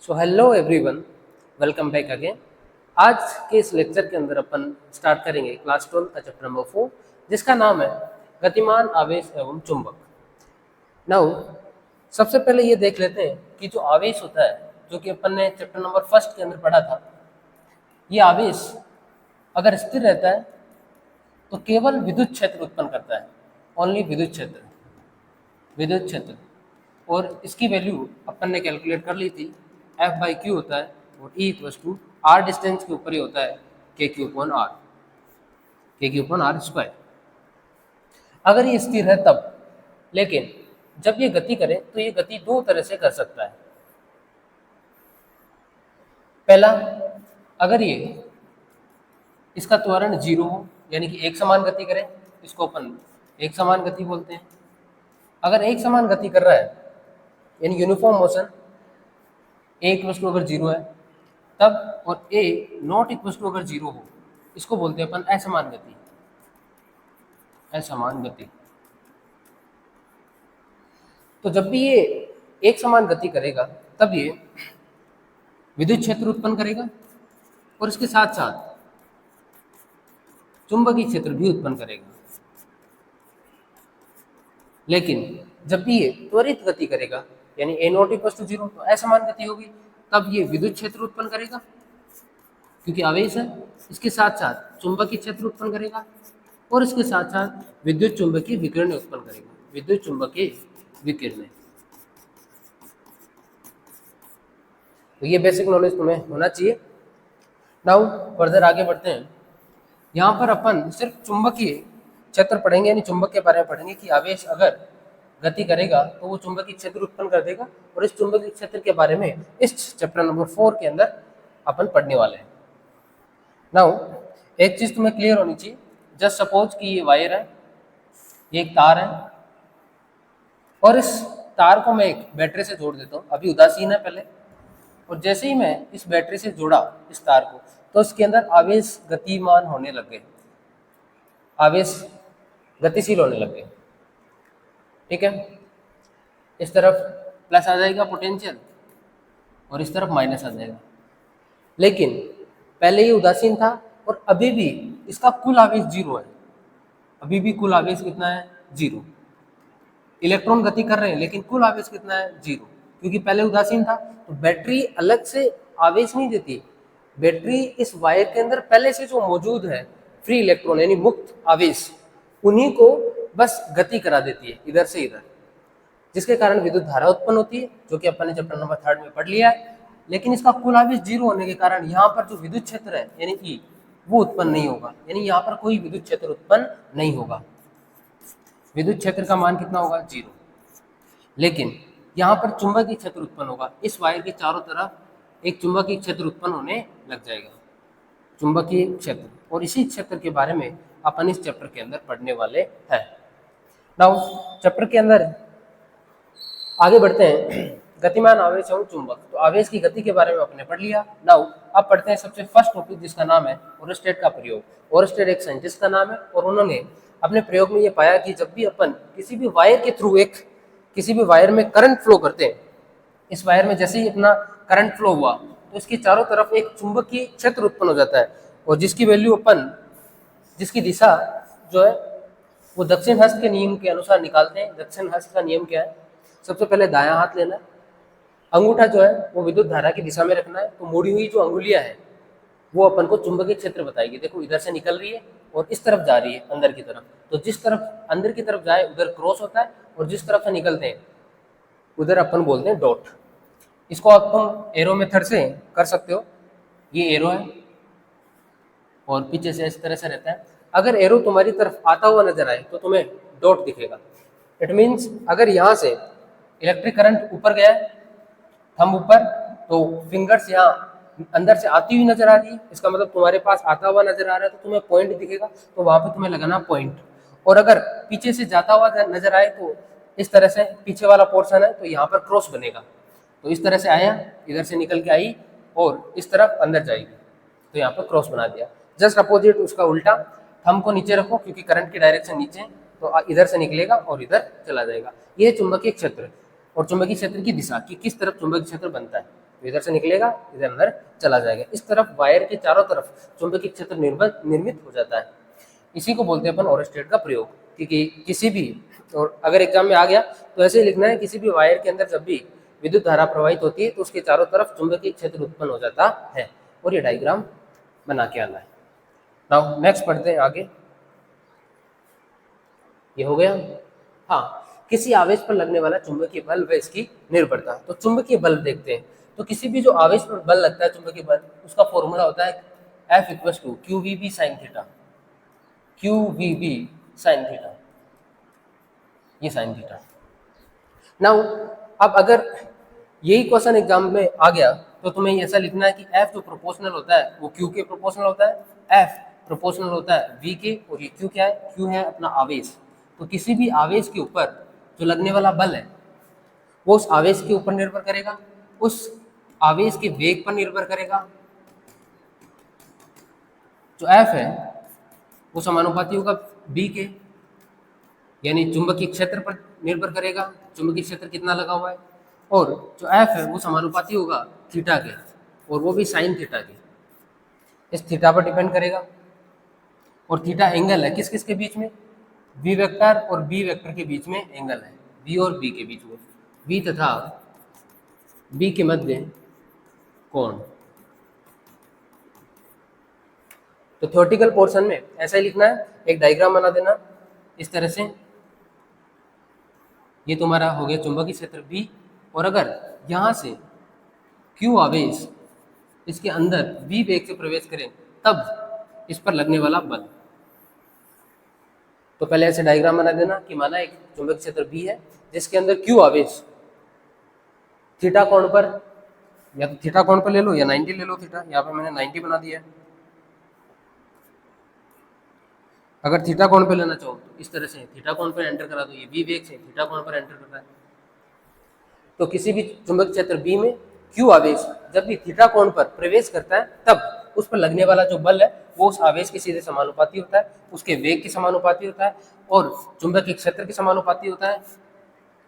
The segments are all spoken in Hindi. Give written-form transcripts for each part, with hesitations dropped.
So hello everyone, welcome back again. आज के इस लेक्चर के अंदर अपन स्टार्ट करेंगे क्लास 12 का चैप्टर नंबर 4, जिसका नाम है गतिमान आवेश एवं चुंबक। नाउ सबसे पहले ये देख लेते हैं कि जो आवेश होता है, जो कि अपन ने चैप्टर नंबर फर्स्ट के अंदर पढ़ा था, ये आवेश अगर स्थिर रहता है तो केवल विद्युत क्षेत्र उत्पन्न करता है। ओनली विद्युत क्षेत्र। और इसकी वैल्यू अपन ने कैलकुलेट कर ली थी, F/Q होता है और E equals to R distance के ऊपर ही होता है KQ/R अगर ये स्थिर है तब। लेकिन जब ये गति करे तो ये गति दो तरह से कर सकता है। पहला, अगर ये इसका त्वरण जीरो हो, यानी कि एक समान गति करे, इसको अपन एक समान गति बोलते हैं। अगर एक समान गति कर रहा है यानी uniform motion, a equals to अगर जीरो है तब, और ए नॉट इक्वल्स टू अगर जीरो हो, इसको बोलते हैं अपन असमान गति। तो जब भी ये एक समान गति करेगा तब ये विद्युत क्षेत्र उत्पन्न करेगा और इसके साथ साथ चुंबकीय क्षेत्र भी उत्पन्न करेगा। लेकिन जब भी ये त्वरित गति करेगा यानी ए नॉट इक्वल टू जीरो, तो असमान गति होगी, तब ये विद्युत क्षेत्र उत्पन्न करेगा क्योंकि आवेश है। इसके साथ साथ चुंबकीय क्षेत्र उत्पन्न करेगा और इसके साथ साथ विद्युत चुंबकीय विकिरण उत्पन्न करेगा। विद्युत चुंबकीय विकिरण, तो ये बेसिक नॉलेज तुम्हें होना चाहिए। नाउ फर्दर आगे बढ़ते हैं। यहाँ पर अपन सिर्फ चुंबकीय क्षेत्र पढ़ेंगे, यानी चुंबक के बारे में पढ़ेंगे कि आवेश अगर गति करेगा तो वो चुंबकीय क्षेत्र उत्पन्न कर देगा, और इस चुंबकीय क्षेत्र के बारे में इस चैप्टर नंबर 4 के अंदर अपन पढ़ने वाले हैं। नाउ एक चीज तुम्हें क्लियर होनी चाहिए। जस्ट सपोज कि ये वायर है, ये एक तार है, और इस तार को मैं एक बैटरी से जोड़ देता हूँ। अभी उदासीन है पहले, और जैसे ही मैं इस बैटरी से जोड़ा इस तार को, तो इसके अंदर आवेश गतिमान होने लग गए, आवेश गतिशील होने लग गए। ठीक है, इस तरफ प्लस आ जाएगा पोटेंशियल और इस तरफ माइनस आ जाएगा। लेकिन पहले ये उदासीन था और अभी भी इसका कुल आवेश जीरो है। अभी भी कुल आवेश कितना है? जीरो। इलेक्ट्रॉन गति कर रहे हैं लेकिन कुल आवेश कितना है? जीरो, क्योंकि पहले उदासीन था। तो बैटरी अलग से आवेश नहीं देती, बैटरी इस वायर के अंदर पहले से जो मौजूद है फ्री इलेक्ट्रॉन यानी मुक्त आवेश, उन्हीं को बस गति करा देती है इधर से इधर, जिसके कारण विद्युत धारा उत्पन्न होती है, जो कि अपन ने चैप्टर नंबर 3 में पढ़ लिया है। लेकिन इसका कुल आवेश जीरो होने के कारण यहाँ पर जो विद्युत क्षेत्र है यानी ई, वो उत्पन्न नहीं होगा, यानी यहाँ पर कोई विद्युत क्षेत्र उत्पन्न नहीं होगा। विद्युत क्षेत्र का मान कितना होगा? जीरो। लेकिन यहाँ पर चुंबकीय क्षेत्र उत्पन्न होगा। इस वायर के चारों तरफ एक चुंबकीय क्षेत्र उत्पन्न होने लग जाएगा, चुंबकीय क्षेत्र। और इसी क्षेत्र के बारे में अपन इस चैप्टर के अंदर पढ़ने वाले हैं। नाउ चैप्टर के अंदर आगे बढ़ते हैं। गतिमान आवेश और चुंबक। तो आवेश की गति के बारे में आपने पढ़ लिया। नाउ अब पढ़ते हैं सबसे फर्स्ट टॉपिक, जिसका नाम है ओरस्टेड का प्रयोग। ओरस्टेड एक साइंटिस्ट का नाम है, और उन्होंने अपने प्रयोग में ये पाया कि जब भी अपन किसी भी वायर के थ्रू किसी भी वायर में करंट फ्लो करते हैं, इस वायर में जैसे ही अपना करंट फ्लो हुआ तो इसके चारों तरफ एक चुंबकीय क्षेत्र उत्पन्न हो जाता है, और जिसकी वैल्यू अपन, जिसकी दिशा जो है वो दक्षिण हस्त के नियम के अनुसार निकालते हैं। दक्षिण हस्त का नियम क्या है? सबसे पहले दायां हाथ लेना है, अंगूठा जो है वो विद्युत धारा की दिशा में रखना है। तो मुड़ी हुई जो अंगुलियां है वो अपन को चुंबकीय क्षेत्र बताएगी। देखो इधर से निकल रही है और इस तरफ जा रही है अंदर की तरफ, तो जिस तरफ अंदर की तरफ जाए उधर क्रॉस होता है, और जिस तरफ से निकलते हैं उधर अपन बोलते हैं डॉट। इसको आप तुम एरो मेथड से कर सकते हो। ये एरो है और पीछे से इस तरह से रहता है। अगर एरो तुम्हारी तरफ आता हुआ नजर आए तो तुम्हें डॉट दिखेगा। इट मीन्स अगर यहाँ से इलेक्ट्रिक करंट ऊपर गया है, थंब ऊपर, तो फिंगर्स यहाँ अंदर से आती हुई नजर आ रही है, इसका मतलब तुम्हारे पास आता हुआ नजर आ रहा है, तो तुम्हें पॉइंट दिखेगा, तो वहां पे तुम्हें लगाना पॉइंट। और अगर पीछे से जाता हुआ नजर आए तो इस तरह से पीछे वाला पोर्शन है, तो यहाँ पर क्रॉस बनेगा। तो इस तरह से आया, इधर से निकल के आई और इस तरफ अंदर जाएगी, तो यहाँ पर क्रॉस बना दिया। जस्ट अपोजिट उसका उल्टा, थंब को नीचे रखो क्योंकि करंट की डायरेक्शन नीचे, तो इधर से निकलेगा और इधर चला जाएगा। ये चुंबकीय क्षेत्र और चुंबकीय क्षेत्र की दिशा, कि किस तरफ चुंबकीय क्षेत्र बनता है। तो इधर से निकलेगा, इधर अंदर चला जाएगा। इस तरफ वायर के चारों तरफ चुंबकीय क्षेत्र निर्मित हो जाता है। इसी को बोलते हैं अपन ओरेस्टेट का प्रयोग। क्योंकि किसी भी, और अगर एग्जाम में आ गया तो ऐसे ही लिखना है, किसी भी वायर के अंदर जब भी विद्युत धारा प्रवाहित होती है तो उसके चारों तरफ चुंबकीय क्षेत्र उत्पन्न हो जाता है। और ये डायग्राम बना के आना है। नाउ नेक्स्ट पढ़ते हैं आगे। ये हो गया। हाँ, किसी आवेश पर लगने वाला चुंबकीय बल व इसकी निर्भरता। तो चुंबकीय बल देखते हैं। तो किसी भी जो आवेश पर बल लगता है चुंबकीय बल, उसका फॉर्मूला होता है F equals to QVB sine theta. QVB sine theta, ये साइन थीटा। नाउ अब अगर यही क्वेश्चन एग्जाम में आ गया तो तुम्हें ऐसा लिखना है कि F जो प्रोपोर्शनल होता है वो Q के प्रोपोर्शनल होता है, F प्रोपोर्शनल होता है V के, और ये Q क्या है? Q है अपना आवेश। तो किसी भी आवेश के ऊपर जो लगने वाला बल है वो उस आवेश के ऊपर निर्भर करेगा, उस आवेश के वेग पर निर्भर करेगा। जो F है वो समानुपाती होगा B के, यानी चुंबकीय क्षेत्र पर निर्भर करेगा, चुंबकीय क्षेत्र कितना लगा हुआ है। और जो F है वो समानुपाती होगा थीटा के, और वो भी साइन थीटा के। इस थीटा पर डिपेंड करेगा। और थीटा एंगल है किस किस के बीच में? V वेक्टर और B वेक्टर के बीच में एंगल है, V और B के बीच में, V तथा B के मध्य कोण। तो थ्योरेटिकल पोर्शन में ऐसा ही लिखना है, एक डायग्राम बना देना इस तरह से। ये तुम्हारा हो गया चुंबकीय क्षेत्र B, और अगर यहाँ से Q आवेश इसके अंदर V वेग से प्रवेश करें तब इस पर लगने वाला बल। तो पहले ऐसे डायग्राम बना देना कि माना एक चुंबकीय क्षेत्र B है जिसके अंदर Q आवेश थीटा कोण पर, या तो थीटा कोण पर ले लो या 90 ले लो थीटा, यहाँ पे मैंने 90 बना दिया है। अगर थीटा कोण पे लेना चाहो तो इस तरह से थीटा कोण पर एंटर करा दो, ये V वेग से थीटा कोण पर एंटर कर रहा है। तो किसी भी चुंबकीय क्षेत्र B में Q आवेश जब भी थीटा कोण पर प्रवेश करता है तब उस पर लगने वाला जो बल है वो उस आवेश के सीधे समानुपाती होता है, उसके वेग के समानुपाती होता है, और चुंबकीय क्षेत्र के समानुपाती होता है,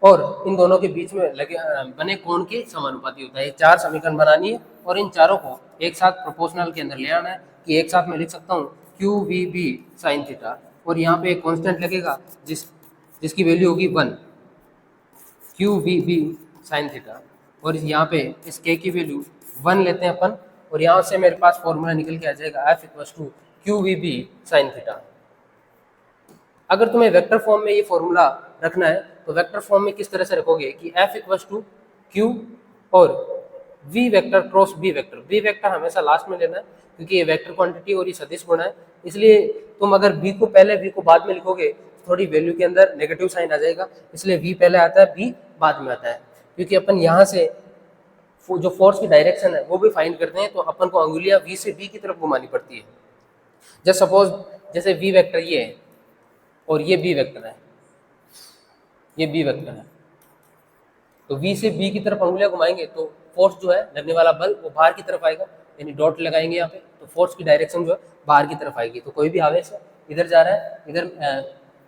और इन दोनों के बीच में लगे बने कोण के समानुपाती होता है। ये चार समीकरण बनानी है और इन चारों को एक साथ प्रोपोर्शनल के अंदर ले आना है कि एक साथ मैं लिख सकता हूँ QVB साइन थीटा, और यहाँ पे एक कांस्टेंट लगेगा जिसकी वैल्यू होगी 1, QVB साइन थीटा, और यहाँ पे इस K की वैल्यू 1 लेते हैं अपन, और यहाँ से मेरे पास फॉर्मूला निकल के आ जाएगा F equals to QVB sine theta. अगर तुम्हें वेक्टर फॉर्म में ये फॉर्मूला रखना है तो वेक्टर फॉर्म में किस तरह से रखोगे कि F इक्वल्स टू Q और V vector cross B vector. B vector हमेशा लास्ट में लेना है क्योंकि ये वेक्टर क्वांटिटी और ये सदिश गुणा है, इसलिए तुम अगर B को पहले V को बाद में लिखोगे तो थोड़ी वैल्यू के अंदर नेगेटिव साइन आ जाएगा, इसलिए V पहले आता है, B बाद में आता है। क्योंकि अपन यहाँ से जो फोर्स की डायरेक्शन है वो भी फाइंड करते हैं, तो अपन को अंगुलियां V से B की तरफ घुमानी पड़ती है। जस्ट सपोज जैसे V वेक्टर ये है और ये B वेक्टर है, ये B वेक्टर है, तो V से B की तरफ अंगुलियां घुमाएंगे तो फोर्स जो है लगने वाला बल वो बाहर की तरफ आएगा, यानी डॉट लगाएंगे यहाँ पे, तो फोर्स की डायरेक्शन जो है बाहर की तरफ आएगी। तो कोई भी आवेश है इधर जा रहा है, इधर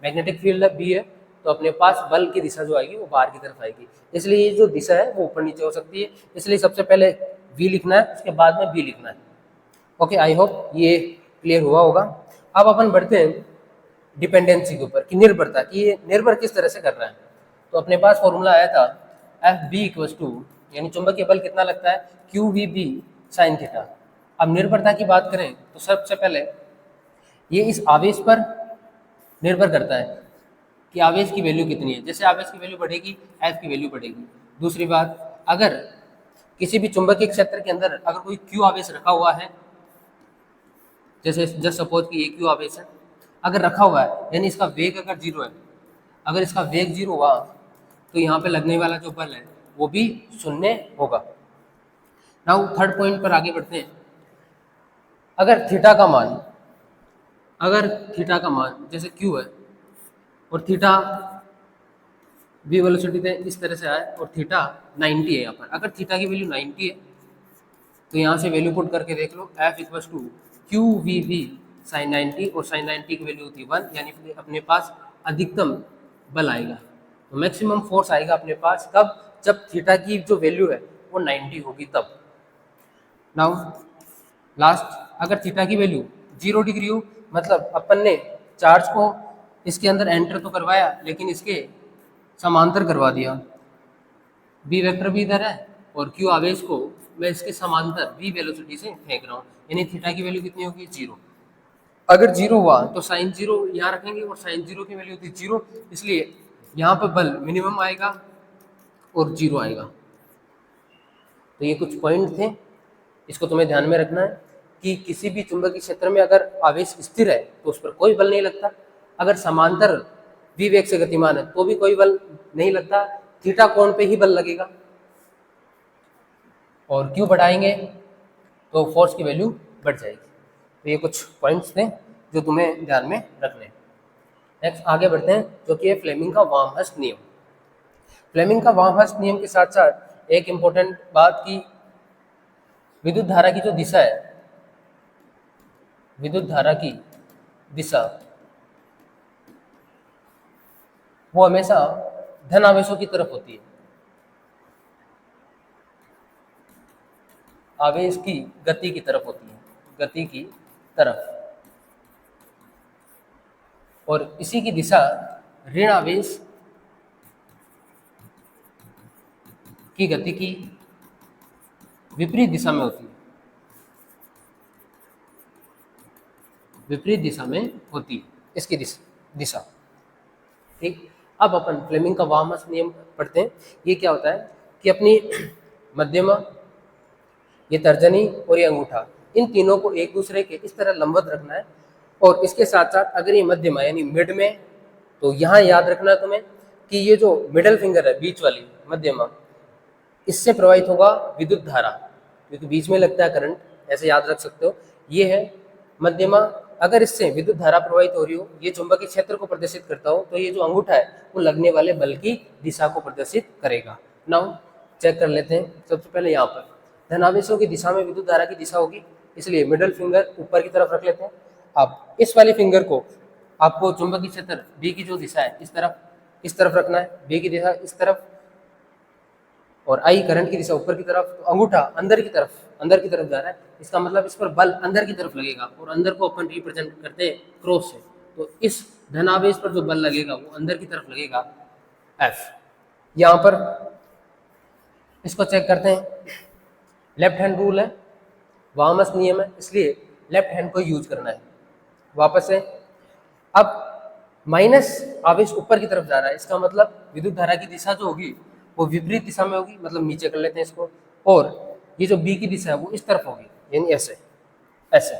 मैग्नेटिक फील्ड है B है, तो अपने पास बल की दिशा जो आएगी वो बाहर की तरफ आएगी, इसलिए ये जो दिशा है वो ऊपर नीचे हो सकती है। इसलिए सबसे पहले V लिखना है, उसके बाद में B लिखना है। ओके, आई होप ये क्लियर हुआ होगा। अब अपन बढ़ते हैं डिपेंडेंसी के ऊपर कि निर्भरता, कि ये निर्भर किस तरह से कर रहा है। तो अपने पास फॉर्मूला आया था FB इक्वल्स टू, यानी चुंबकीय बल कितना लगता है QVB साइन थीटा। अब निर्भरता की बात करें तो सबसे पहले ये इस आवेश पर निर्भर करता है कि आवेश की वैल्यू कितनी है। जैसे आवेश की वैल्यू बढ़ेगी F की वैल्यू बढ़ेगी। दूसरी बात, अगर किसी भी चुंबकीय क्षेत्र के अंदर अगर कोई Q आवेश रखा हुआ है, जैसे जस्ट सपोज कि ये Q आवेश है अगर रखा हुआ है, यानी इसका वेग अगर 0 है, अगर इसका वेग 0 हुआ तो यहाँ पे लगने वाला जो बल है वो भी 0 होगा। नाउ थर्ड पॉइंट पर आगे बढ़ते हैं। अगर थीटा का मान जैसे Q है और थीटा V वेलोसिटी पे इस तरह से आए और थीटा 90 है यहाँ पर, अगर थीटा की वैल्यू 90 है तो यहाँ से वैल्यू पुट करके देख लो F equals to QVB sine 90, और साइन 90 की वैल्यू होती है 1, यानी अपने पास अधिकतम बल आएगा, तो मैक्सिमम फोर्स आएगा अपने पास कब, जब थीटा की जो वैल्यू है वो 90 होगी तब। नाउ लास्ट, अगर थीटा की वैल्यू 0 डिग्री हो, मतलब अपन ने चार्ज को इसके अंदर एंटर तो करवाया लेकिन इसके समांतर करवा दिया, बी वेक्टर भी इधर है और क्यू आवेश को मैं इसके समांतर बी वेलोसिटी से फेंक रहा हूँ, यानी थीटा की वैल्यू कितनी होगी 0। अगर 0 हुआ तो साइन 0 यहाँ रखेंगे और साइन 0 की वैल्यू होती है 0, इसलिए यहाँ पर बल मिनिमम आएगा और 0 आएगा। तो ये कुछ पॉइंट थे, इसको तुम्हें ध्यान में रखना है कि किसी भी चुंबकीय क्षेत्र में अगर आवेश स्थिर है तो उस पर कोई बल नहीं लगता, अगर समांतर v वेग से गतिमान है तो भी कोई बल नहीं लगता, थीटा कोण पे ही बल लगेगा, और क्यू बढ़ाएंगे तो फोर्स की वैल्यू बढ़ जाएगी। तो ये कुछ पॉइंट्स थे जो तुम्हें ध्यान में रखने। नेक्स्ट आगे बढ़ते हैं, जो कि है फ्लेमिंग का वामहस्त नियम। फ्लेमिंग का वामहस्त नियम के साथ साथ एक इम्पोर्टेंट बात की विद्युत धारा की जो दिशा है, विद्युत धारा की दिशा वो हमेशा धन आवेशों की तरफ होती है, आवेश की गति की तरफ होती है, गति की तरफ, और इसी की दिशा ऋण आवेश की गति की विपरीत दिशा में होती है, विपरीत दिशा में होती है इसकी दिशा। ठीक, अब अपन फ्लेमिंग का वामहस्त नियम पढ़ते हैं। ये क्या होता है कि अपनी मध्यमा, ये तर्जनी और ये अंगूठा, इन तीनों को एक दूसरे के इस तरह लंबवत रखना है, और इसके साथ साथ अगर ये मध्यमा यानी मिड में, तो यहाँ याद रखना है तुम्हें कि ये जो मिडल फिंगर है, बीच वाली मध्यमा, इससे प्रवाहित होगा विद्युत धारा, क्योंकि बीच में लगता है करंट, ऐसे याद रख सकते हो। ये है मध्यमा, अगर इससे विद्युत धारा प्रवाहित हो रही हो, ये चुंबकीय क्षेत्र को प्रदर्शित करता हो, तो ये जो अंगूठा है वो लगने वाले बल की दिशा को प्रदर्शित करेगा। नाउ चेक कर लेते हैं। सबसे पहले यहाँ पर धनावेशों की दिशा में विद्युत धारा की दिशा होगी, इसलिए मिडल फिंगर ऊपर की तरफ रख लेते हैं। अब इस वाली फिंगर को आपको चुंबकीय क्षेत्र बी की जो दिशा है इस तरफ रखना है, बी की दिशा इस तरफ, और आई करंट की दिशा ऊपर की तरफ, तो अंगूठा अंदर की तरफ जा रहा है, इसका मतलब इस पर बल अंदर की तरफ लगेगा, और अंदर को अपन रिप्रेजेंट करते हैं क्रॉस से, तो इस धनावेश पर जो बल लगेगा वो अंदर की तरफ लगेगा एफ। यहाँ पर इसको चेक करते हैं, लेफ्ट हैंड रूल है, वामहस्त नियम है, इसलिए लेफ्ट हैंड को यूज करना है। वापस से अब माइनस आवेश ऊपर की तरफ जा रहा है, इसका मतलब विद्युत धारा की दिशा जो होगी वो विपरीत दिशा में होगी, मतलब नीचे कर लेते हैं इसको, और ये जो बी की दिशा है वो इस तरफ होगी, यानी ऐसे ऐसे।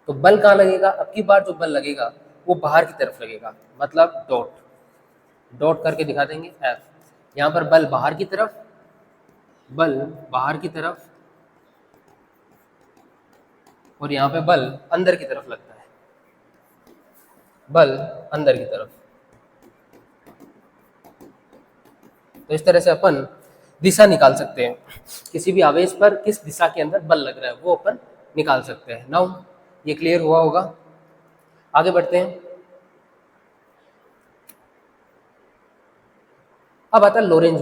तो बल कहाँ लगेगा, अब की बार जो बल लगेगा वो बाहर की तरफ लगेगा, मतलब डॉट करके दिखा देंगे एफ। यहाँ पर बल बाहर की तरफ, और यहाँ पे बल अंदर की तरफ लगता है, बल अंदर की तरफ। तो इस तरह से अपन दिशा निकाल सकते हैं, किसी भी आवेश पर किस दिशा के अंदर बल लग रहा है वो अपन निकाल सकते हैं। नाउ ये क्लियर हुआ होगा, आगे बढ़ते हैं। अब आता है लोरेंज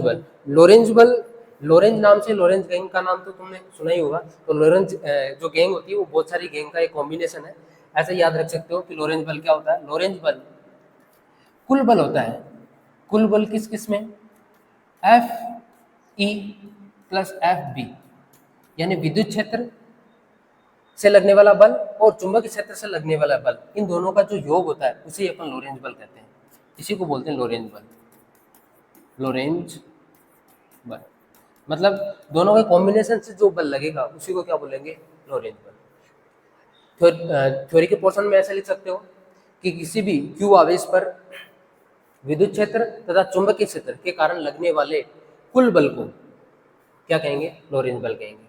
नाम से, लोरेंज गैंग का नाम तो तुमने सुना ही होगा। तो लोरेंज जो गैंग होती है वो बहुत सारी गैंग का एक कॉम्बिनेशन है, ऐसे याद रख सकते हो कि लोरेंज बल क्या होता है। लोरेंज बल कुल बल होता है, कुल बल किस में, F E plus F B, यानी विद्युत क्षेत्र से लगने वाला बल और चुंबकीय क्षेत्र से लगने वाला बल, इन दोनों का जो योग होता है उसे अपन लोरेंज बल कहते हैं, इसी को बोलते हैं लोरेंज बल। लोरेंज बल मतलब दोनों के कॉम्बिनेशन से जो बल लगेगा उसी को क्या बोलेंगे, लोरेंज बल। थ्योरी के पोर्शन में ऐसा लिख सकते हो कि किसी भी क्यू आवेश पर विद्युत क्षेत्र तथा चुंबकीय क्षेत्र के कारण लगने वाले कुल बल को क्या कहेंगे, लोरेंज बल कहेंगे।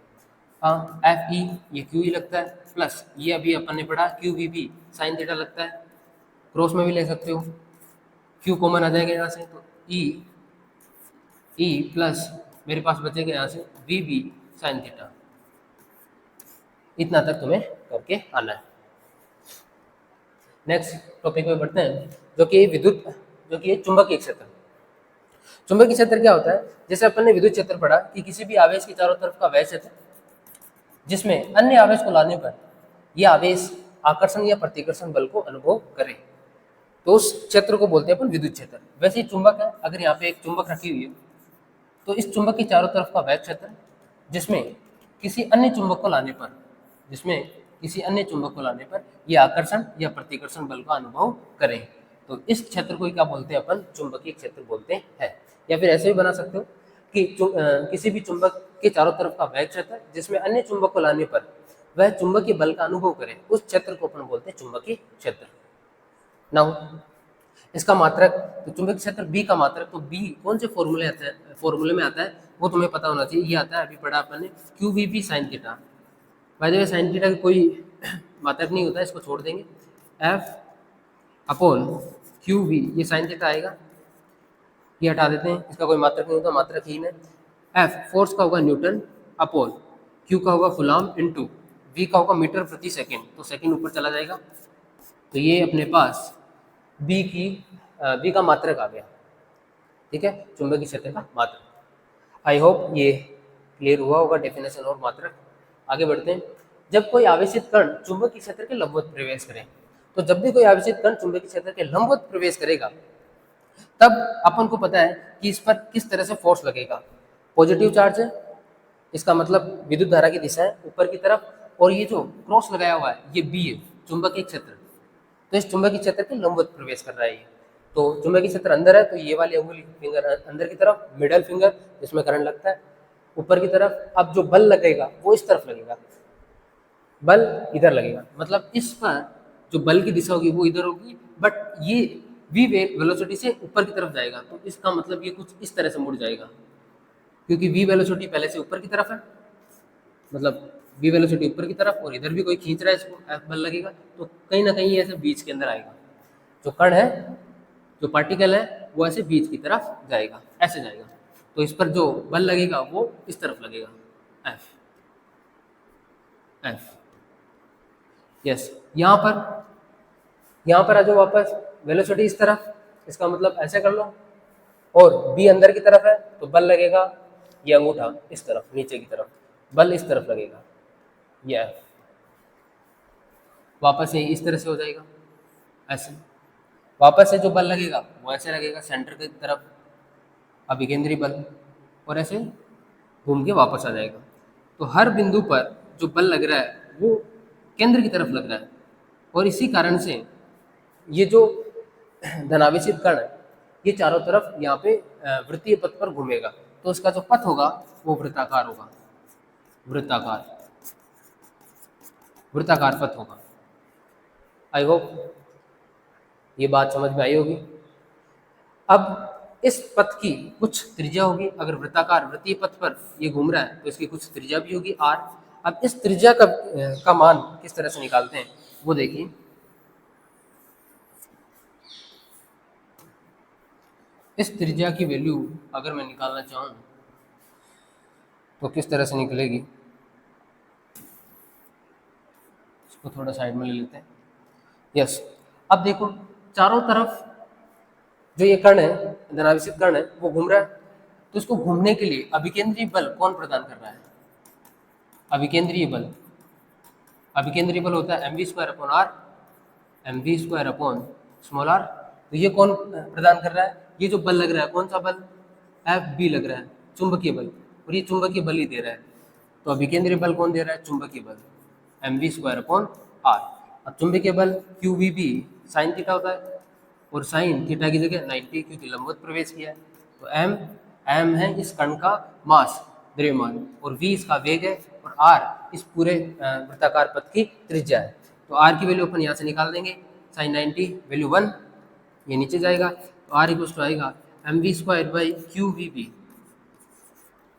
हाँ, एफ ई ये क्यू ई लगता है, प्लस ये अभी अपन ने पढ़ा Q V B sine theta लगता है, क्रॉस में भी ले सकते हो, क्यू कॉमन आ जाएगा यहाँ से, तो ई प्लस मेरे पास बचेगा यहाँ से वी बी साइन थीटा। इतना तक तुम्हें करके आना है। नेक्स्ट टॉपिक में बढ़ते हैं, जो कि चुंबकीय क्षेत्र। चुंबकीय क्षेत्र क्या होता है, जैसे अपन ने विद्युत क्षेत्र पढ़ा कि किसी भी आवेश के चारों तरफ का वह क्षेत्र, जिसमें अन्य आवेश को लाने पर यह आवेश आकर्षण या प्रतिकर्षण बल को अनुभव करे, तो उस क्षेत्र को बोलते हैं अपन विद्युत क्षेत्र। वैसे ही चुंबक है, अगर यहाँ पे एक चुंबक रखी हुई है तो इस चुंबक के चारों तरफ का वह क्षेत्र जिसमें किसी अन्य चुंबक को लाने पर यह आकर्षण या प्रतिकर्षण बल का अनुभव करे, तो इस क्षेत्र को ही क्या बोलते हैं अपन, चुंबकीय क्षेत्र बोलते हैं। या फिर ऐसे भी बना सकते हो कि किसी भी चुंबक के चारों तरफ का वह क्षेत्र जिसमें अन्य चुंबक को लाने पर वह चुंबकीय बल का अनुभव करे, उस क्षेत्र को अपन बोलते हैं चुंबकीय क्षेत्र। नाउ इसका मात्रक, तो चुंबकीय क्षेत्र बी का मात्रक, तो बी कौन से फॉर्मूले में आता है वो तुम्हें पता होना चाहिए। ये आता है, अभी पढ़ा अपन ने, Q V P sine theta. By the way sine theta का कोई मात्रक नहीं होता है, इसको छोड़ देंगे। एफ अपॉन क्यू वी, ये साइन थीटा आएगा, ये हटा देते हैं, इसका कोई मात्रक नहीं होता, मात्रक हीन है। एफ फोर्स का होगा न्यूटन अपॉन क्यू का होगा कूलम्ब इनटू वी का होगा मीटर प्रति सेकंड, तो सेकंड ऊपर चला जाएगा, तो ये अपने पास बी का मात्रक आ गया। ठीक है, चुंबकीय क्षेत्र का मात्रक। आई होप ये क्लियर हुआ होगा, डेफिनेशन और मात्रक। आगे बढ़ते हैं। जब कोई आवेशित कण चुंबकीय क्षेत्र के लंबवत प्रवेश करे, तो जब भी कोई आवेशित कण चुंबकीय क्षेत्र के लंबवत प्रवेश करेगा तब अपन को पता है कि इस पर किस तरह से फोर्स लगेगा। पॉजिटिव चार्ज है, इसका मतलब विद्युत धारा की दिशा है ऊपर की तरफ, और ये जो क्रॉस लगाया हुआ है ये बी है, चुंबकीय क्षेत्र, तो इस चुंबकीय क्षेत्र के लंबवत प्रवेश कर रहा है ये। तो चुंबकीय क्षेत्र अंदर है, तो ये वाली अंगुली फिंगर अंदर की तरफ, मिडल फिंगर जिसमें करंट लगता है ऊपर की तरफ। अब जो बल लगेगा वो इस तरफ लगेगा, बल इधर लगेगा, मतलब इस पर जो बल की दिशा होगी वो इधर होगी, बट ये v वेलोसिटी से ऊपर की तरफ जाएगा, तो इसका मतलब ये कुछ इस तरह से मुड़ जाएगा, क्योंकि v वेलोसिटी पहले से ऊपर की तरफ है, मतलब v वेलोसिटी ऊपर की तरफ, और इधर भी कोई खींच रहा है इसको, F बल लगेगा, तो कहीं ना कहीं ऐसे बीच के अंदर आएगा। जो कण है, जो पार्टिकल है, वो ऐसे बीच की तरफ जाएगा, ऐसे जाएगा, तो इस पर जो बल लगेगा वो इस तरफ लगेगा, F। यस, यहाँ पर आ जाओ वापस, वेलोसिटी इस तरफ, इसका मतलब ऐसे कर लो, और b अंदर की तरफ है तो बल लगेगा, ये अंगूठा इस तरफ नीचे की तरफ, बल इस तरफ लगेगा, ये F। वापस से इस तरह से हो जाएगा, ऐसे वापस से जो बल लगेगा वो ऐसे लगेगा सेंटर की तरफ, अभिकेंद्री बल, और ऐसे घूम के वापस आ जाएगा। तो हर बिंदु पर जो बल लग रहा है वो केंद्र की तरफ लग रहा है, और इसी कारण से ये जो धनावेशित कण है ये चारों तरफ यहाँ पे वृत्तीय पथ पर घूमेगा, तो उसका जो पथ होगा वो वृत्ताकार होगा, वृत्ताकार पथ होगा। आई होप ये बात समझ में आई होगी। अब इस पथ की कुछ त्रिज्या होगी, अगर वृत्ताकार वृत्तीय पथ पर ये घूम रहा है तो इसकी कुछ त्रिज्या भी होगी r। अब इस त्रिज्या का मान किस तरह से निकालते हैं वो देखिए। इस त्रिज्या की वैल्यू अगर मैं निकालना चाहूँ तो किस तरह से निकलेगी, इसको थोड़ा साइड में ले लेते हैं। यस, अब देखो चारों तरफ जो ये कण है, धनावेशित कण है, वो घूम रहा है, तो इसको घूमने के लिए अभिकेंद्रीय बल कौन प्रदान कर रहा है? अभिकेंद्रीय बल होता है mv square upon r, mv square upon small r। तो ये कौन प्रदान कर रहा है? ये जो बल लग रहा है, कौन सा बल? Fb लग रहा है, चुंबकीय बल, और ये चुंबकीय बल ही दे रहा है। तो अभिकेंद्रीय बल कौन दे रहा है? चुंबकीय बल, mv स्क्वायर अपॉन r। अब चुंबकीय बल qvb साइन थीटा होता है, और साइन थीटा की जगह 90, क्योंकि लंबवत प्रवेश किया है। तो m है इस कण का मास, द्रव्यमान, और v इसका वेग है, और r इस पूरे वृत्ताकार पथ की त्रिज्या है। तो r की वैल्यू अपन यहाँ से निकाल देंगे, साइन 90 वैल्यू 1, ये नीचे जाएगा, तो r इक्वल टू आएगा mv स्क्वायर बाई qvb।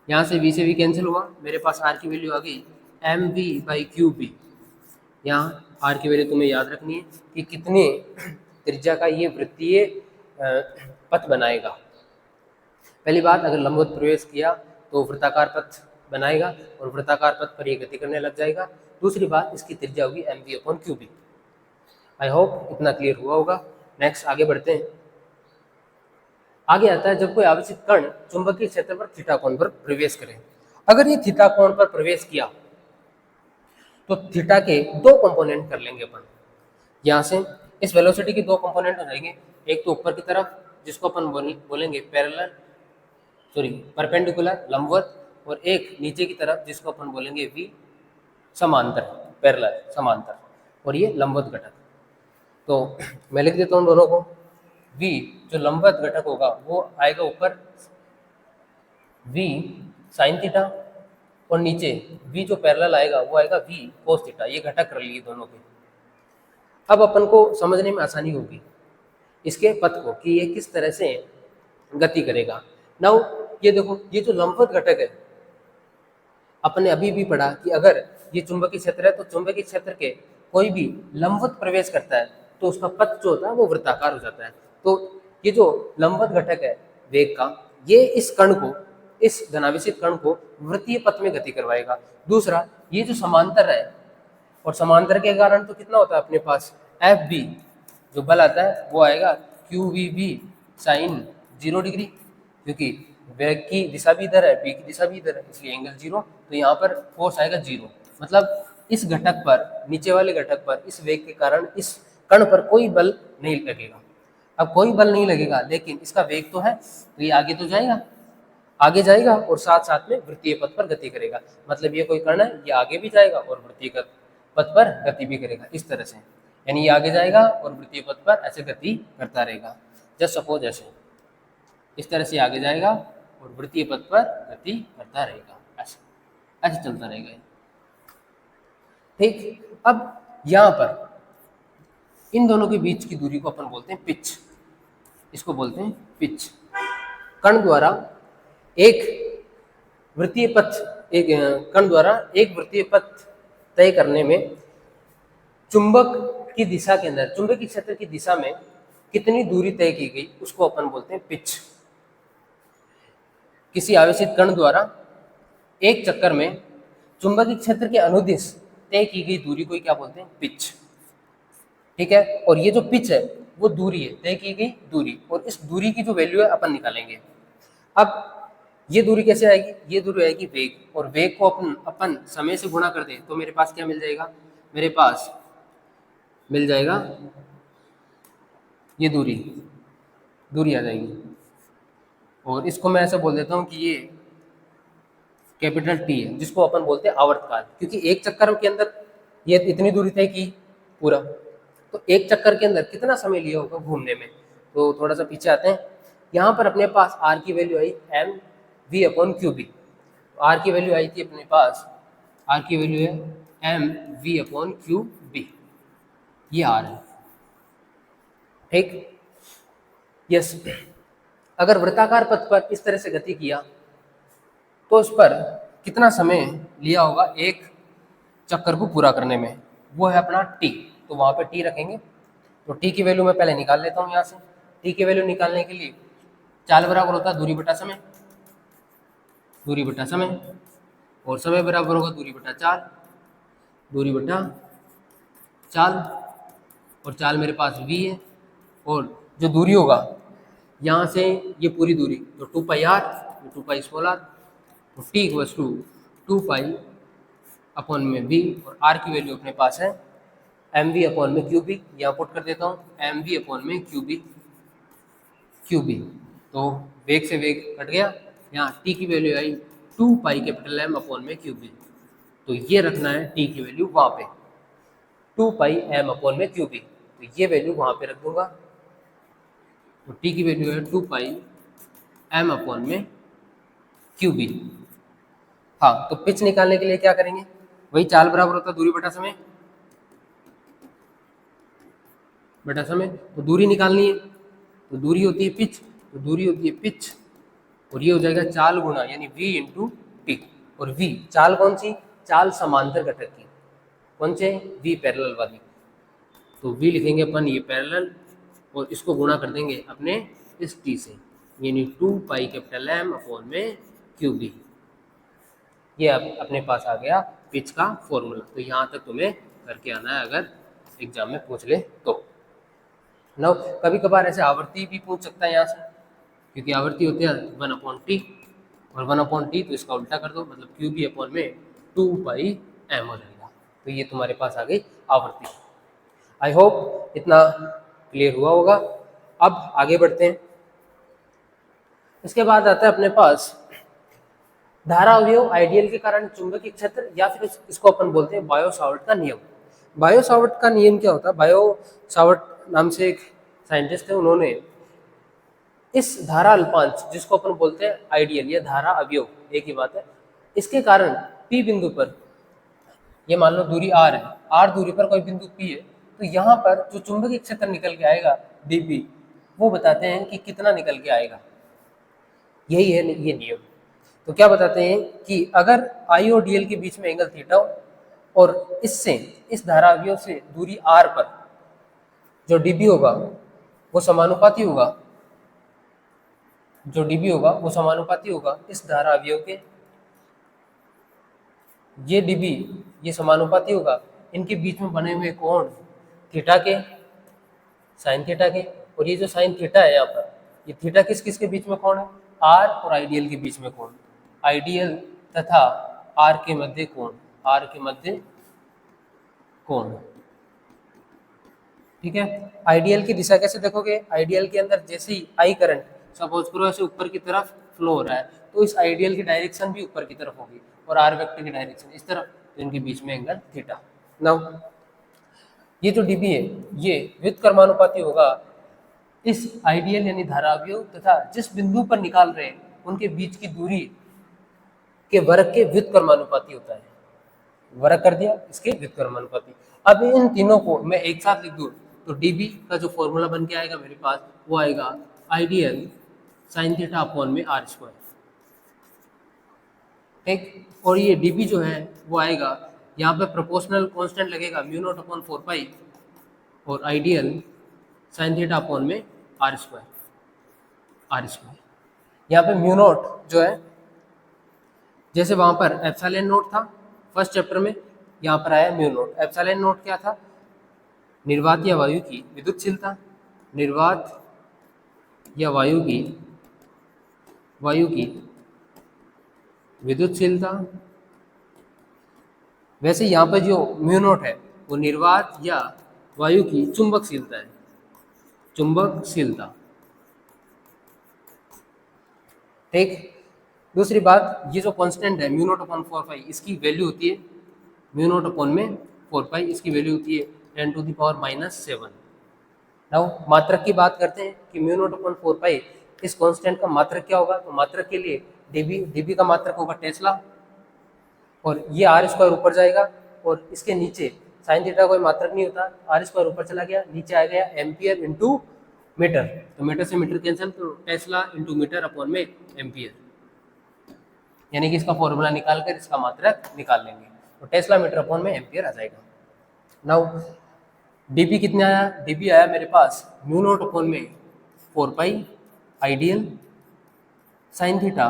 यहाँ से v से v कैंसिल हुआ, मेरे पास r की वैल्यू आ गई mv बाई qb। यहाँ r की वैल्यू तुम्हें याद रखनी है कि कितने त्रिज्या का ये वृत्तीय पथ बनाएगा। पहली बात, अगर लंबवत प्रवेश किया तो वृत्ताकार पथ बनाएगा, और वृत्ताकार पथ पर ये गति करने लग जाएगा। दूसरी बात, इसकी त्रिज्या होगी mv upon qb। I hope इतना क्लियर हुआ होगा। नेक्स्ट आगे बढ़ते हैं। आगे आता है, जब कोई आवेशित कण चुंबकीय क्षेत्र पर थीटा कोण पर प्रवेश करे। अगर ये थीटा कोण पर प्रवेश किया तो थीटा के दो कंपोनेंट कर लेंगे अपन यहाँ से। इस वेलोसिटी के दो कंपोनेंट हो जाएंगे, एक तो ऊपर की तरफ जिसको अपन बोलेंगे पैरेलल, सॉरी परपेंडिकुलर लंबवत, और एक नीचे की तरफ जिसको अपन बोलेंगे वी समांतर, पैरेलल समांतर, और ये लंबवत घटक। तो मैं लिख देता हूँ दोनों को। v जो लंबवत घटक होगा वो आएगा ऊपर v साइन थीटा, और नीचे v जो पैरेलल आएगा वो आएगा v कोस थीटा। ये घटक कर लिए दोनों के। अब अपन को समझने में आसानी होगी इसके पथ को कि ये किस तरह से गति करेगा। नाउ ये देखो, ये जो लंबवत घटक है, अपने अभी भी पढ़ा कि अगर ये चुंबकीय क्षेत्र है तो चुंबकीय क्षेत्र के कोई भी लंबवत प्रवेश करता है तो उसका पथ जो होता है वो वृत्ताकार हो जाता है। तो ये जो लंबवत घटक है वेग का, ये इस कण को, इस धनावेशित कण को वृत्तीय पथ में गति करवाएगा। दूसरा, ये जो समांतर है, और समांतर के कारण तो कितना होता है अपने पास, एफ बी जो बल आता है वो आएगा Q V B sine 0 degree, क्योंकि वेग की दिशा भी इधर है, बी की दिशा भी इधर है, इसलिए एंगल 0। तो यहाँ पर फोर्स आएगा 0। मतलब इस घटक पर, नीचे वाले घटक पर, इस वेग के कारण इस कण पर कोई बल नहीं लगेगा। अब कोई बल नहीं लगेगा लेकिन इसका वेग तो है, तो ये आगे तो जाएगा, आगे जाएगा और साथ साथ में वृत्तीय पथ पर गति करेगा। मतलब ये कोई कण है, ये आगे भी जाएगा और वृत्तीय पथ पर गति भी करेगा, इस तरह से। यानी ये आगे जाएगा और वृत्तीय पथ पर ऐसे गति करता रहेगा। जस्ट सपोज ऐसे इस तरह से आगे जाएगा और वृत्तीय पथ पर गति करता रहेगा, ऐसे ऐसे चलता रहेगा। ठीक, अब यहाँ पर इन दोनों के बीच की दूरी को अपन बोलते हैं पिच, इसको बोलते हैं पिच। कण द्वारा एक वृत्तीय पथ, एक कण द्वारा एक वृत्तीय पथ तय करने में चुंबक की दिशा के अंदर, चुंबकीय क्षेत्र की दिशा में कितनी दूरी तय की गई उसको अपन बोलते हैं पिच। किसी आवेशित कण द्वारा एक चक्कर में चुंबकीय क्षेत्र के अनुदिश तय की गई दूरी को क्या बोलते हैं, पिच। ठीक है, और ये जो पिच है वो दूरी है, तय की गई दूरी, और इस दूरी की जो वैल्यू है अपन निकालेंगे। अब ये दूरी कैसे आएगी, ये दूरी आएगी वेग, और वेग को अपन समय से गुणा कर दें तो मेरे पास क्या मिल जाएगा, मेरे पास मिल जाएगा ये दूरी आ जाएगी। और इसको मैं ऐसा बोल देता हूँ कि ये कैपिटल टी है, जिसको अपन बोलते हैं आवर्तकाल, क्योंकि एक चक्कर के अंदर ये इतनी दूरी तय की पूरा, तो एक चक्कर के अंदर कितना समय लिया होगा घूमने में। तो थोड़ा सा पीछे आते हैं, यहाँ पर अपने पास आर की वैल्यू आई M V upon Q B. R की वैल्यू आई थी अपने पास, आर की वैल्यू है M V upon Q B, ये आर है। ठीक, यस। अगर वृत्ताकार पथ पर इस तरह से गति किया तो उस पर कितना समय लिया होगा एक चक्कर को पूरा करने में, वो है अपना टी। तो वहाँ पे टी रखेंगे। तो टी की वैल्यू मैं पहले निकाल लेता हूँ यहाँ से। टी की वैल्यू निकालने के लिए चाल बराबर होता है दूरी बटा समय, दूरी बटा समय, और समय बराबर होगा दूरी बटा चाल, दूरी बटा चाल, और चाल मेरे पास v है, और जो दूरी होगा यहाँ से ये पूरी दूरी तो 2 pi R, 2 pi small R, तो T equals to 2 pi upon में v, और r की वैल्यू अपने पास है एम वी अपॉन में क्यू बी। यहाँ पुट कर देता हूँ एम वी अपॉन में क्यू बी। तो वेग से वेग कट गया, यहाँ t की वैल्यू आई 2 पाई कैपिटल एम अपॉन में क्यू बी। तो ये रखना है t की वैल्यू वहाँ पे 2 पाई एम अपॉन में क्यू बी, तो ये वैल्यू वहाँ पे रख दूंगा। तो t की वैल्यू है 2 पाई एम अपॉन में क्यू बी। हाँ, तो पिच निकालने के लिए क्या करेंगे, वही चाल बराबर होता है दूरी बटा समय, बटा समय। तो दूरी निकालनी है, तो दूरी होती है पिच, तो दूरी होती है पिच, और ये हो जाएगा चाल गुणा यानी v इंटू टी। और v चाल कौन सी, चाल समांतर घटक की, कौन से, v पैरेलल वाली। तो v लिखेंगे अपन ये पैरेलल, और इसको गुणा कर देंगे अपने इस t से, यानी 2 पाई कैपिटल एम अपॉन में क्यू बी। ये अब अपने पास आ गया पिच का फॉर्मूला। तो यहाँ तक तुम्हें करके आना है अगर एग्जाम में पूछ ले तो। नौ कभी कभार ऐसे आवर्ती भी पूछ सकता है यहाँ से, क्योंकि आवर्ती होते हैं 1/t, और 1/t तो इसका उल्टा कर दो, मतलब क्यू बी अपॉन में 2 पाई एम हो जाएगा। तो ये तुम्हारे पास आ गई आवर्ती। आई होप इतना क्लियर हुआ होगा। अब आगे बढ़ते हैं। इसके बाद आता है अपने पास धारा अवयव आइडियल के कारण चुंबकीय क्षेत्र, या फिर इसको अपन बोलते हैं बायो सावर्ट का नियम। बायो सावर्ट का नियम क्या होता है? बायो सावर्ट नाम से एक साइंटिस्ट है, उन्होंने इस धारा अल्पांश जिसको अपन बोलते हैं आइडियल या धारा अवयव, एक ही बात है, इसके कारण पी बिंदु पर, ये मान लो दूरी आर है, आर दूरी पर कोई बिंदु पी है, तो यहाँ पर जो चुंबकीय क्षेत्र निकल के आएगा डीपी, वो बताते हैं कि कितना निकल के आएगा। यही है ये नियम। तो क्या बताते हैं कि अगर आई और डीएल के बीच में एंगल थीटा हो और इससे, इस धारा अवयव से दूरी आर पर जो डीबी होगा वो समानुपाती होगा, जो डीबी होगा वो समानुपाती होगा इस धारा अवयव के, ये डीबी ये समानुपाती होगा इनके बीच में बने हुए कोण थीटा के, साइन थीटा के। और ये जो साइन थीटा है यहाँ पर, ये थीटा किस किस के बीच में कोण है? आर और आइडियल के बीच में कोण, आइडियल तथा आर के मध्य कोण, आर के मध्य कोण। ठीक है। आइडियल की दिशा कैसे देखोगे? आइडियल के अंदर जैसे ही आई करंट सपोज करो ऐसे ऊपर की तरफ फ्लो हो रहा है, तो इस आइडियल की डायरेक्शन भी ऊपर की तरफ होगी और आर वेक्टर की डायरेक्शन इस तरफ, तो इनके बीच में एंगल थीटा। नाउ ये जो डीबी है ये व्युत्क्रमानुपाती होगा इस आइडियल यानी धारा अवयव तथा जिस बिंदु पर निकाल रहे हैं उनके बीच की दूरी के वर्ग के व्युत्क्रमानुपाती होता है। वर्ग कर दिया, इसके व्युत्क्रमानुपाती। अब इन तीनों को मैं एक साथ लिख दूं तो डीबी का जो फॉर्मूला बन के आएगा मेरे पास, वो आएगा आइडियल साइन थीटा अपॉन में आर स्क्वायर। ठीक। और ये डीबी जो है वो आएगा, यहाँ पे प्रोपोर्शनल कांस्टेंट लगेगा म्यू नॉट अपॉन 4 पाई और आइडियल साइन थीटा अपॉन में आर स्क्वायर, आर स्क्वायर। यहाँ पे म्यू नॉट जो है, जैसे वहां पर एप्सिलॉन नॉट था फर्स्ट चैप्टर में, यहाँ पर आया म्यू नॉट। एप्सिलॉन नॉट क्या था? निर्वात या वायु की विद्युतशीलता, निर्वात या वायु की विद्युतशीलता। वैसे यहाँ पर जो म्यू नॉट है वो निर्वात या वायु की चुंबकशीलता है, चुंबकशीलता। ठीक। दूसरी बात, ये जो कांस्टेंट है म्यू नॉट अपॉन 4 पाई, इसकी वैल्यू होती है म्यू नॉट अपॉन में 4 पाई, इसकी वैल्यू होती है 10⁻⁻⁷। नाउ मात्रक की बात करते हैं कि म्यू नॉट अपॉन 4 पाई इस कांस्टेंट का मात्रक क्या होगा? तो मात्रक के लिए डीबी का मात्रक होगा टेस्ला, और ये आर स्क्वायर ऊपर जाएगा और इसके नीचे साइन थीटा कोई मात्रक नहीं होता, आर स्क्वायर ऊपर चला गया, नीचे आ गया एम्पियर इंटू मीटर, तो मीटर से मीटर कैंसिल, तो टेस्ला इंटू मीटर अपॉन में एम्पियर, यानी कि इसका फॉर्मूला निकाल कर इसका मात्रक निकाल लेंगे, तो टेस्ला मीटर अपॉन में एम्पियर आ जाएगा। नाउ डीबी कितने आया? डीबी आया मेरे पास म्यू नॉट अपॉन में 4 pi ideal sine theta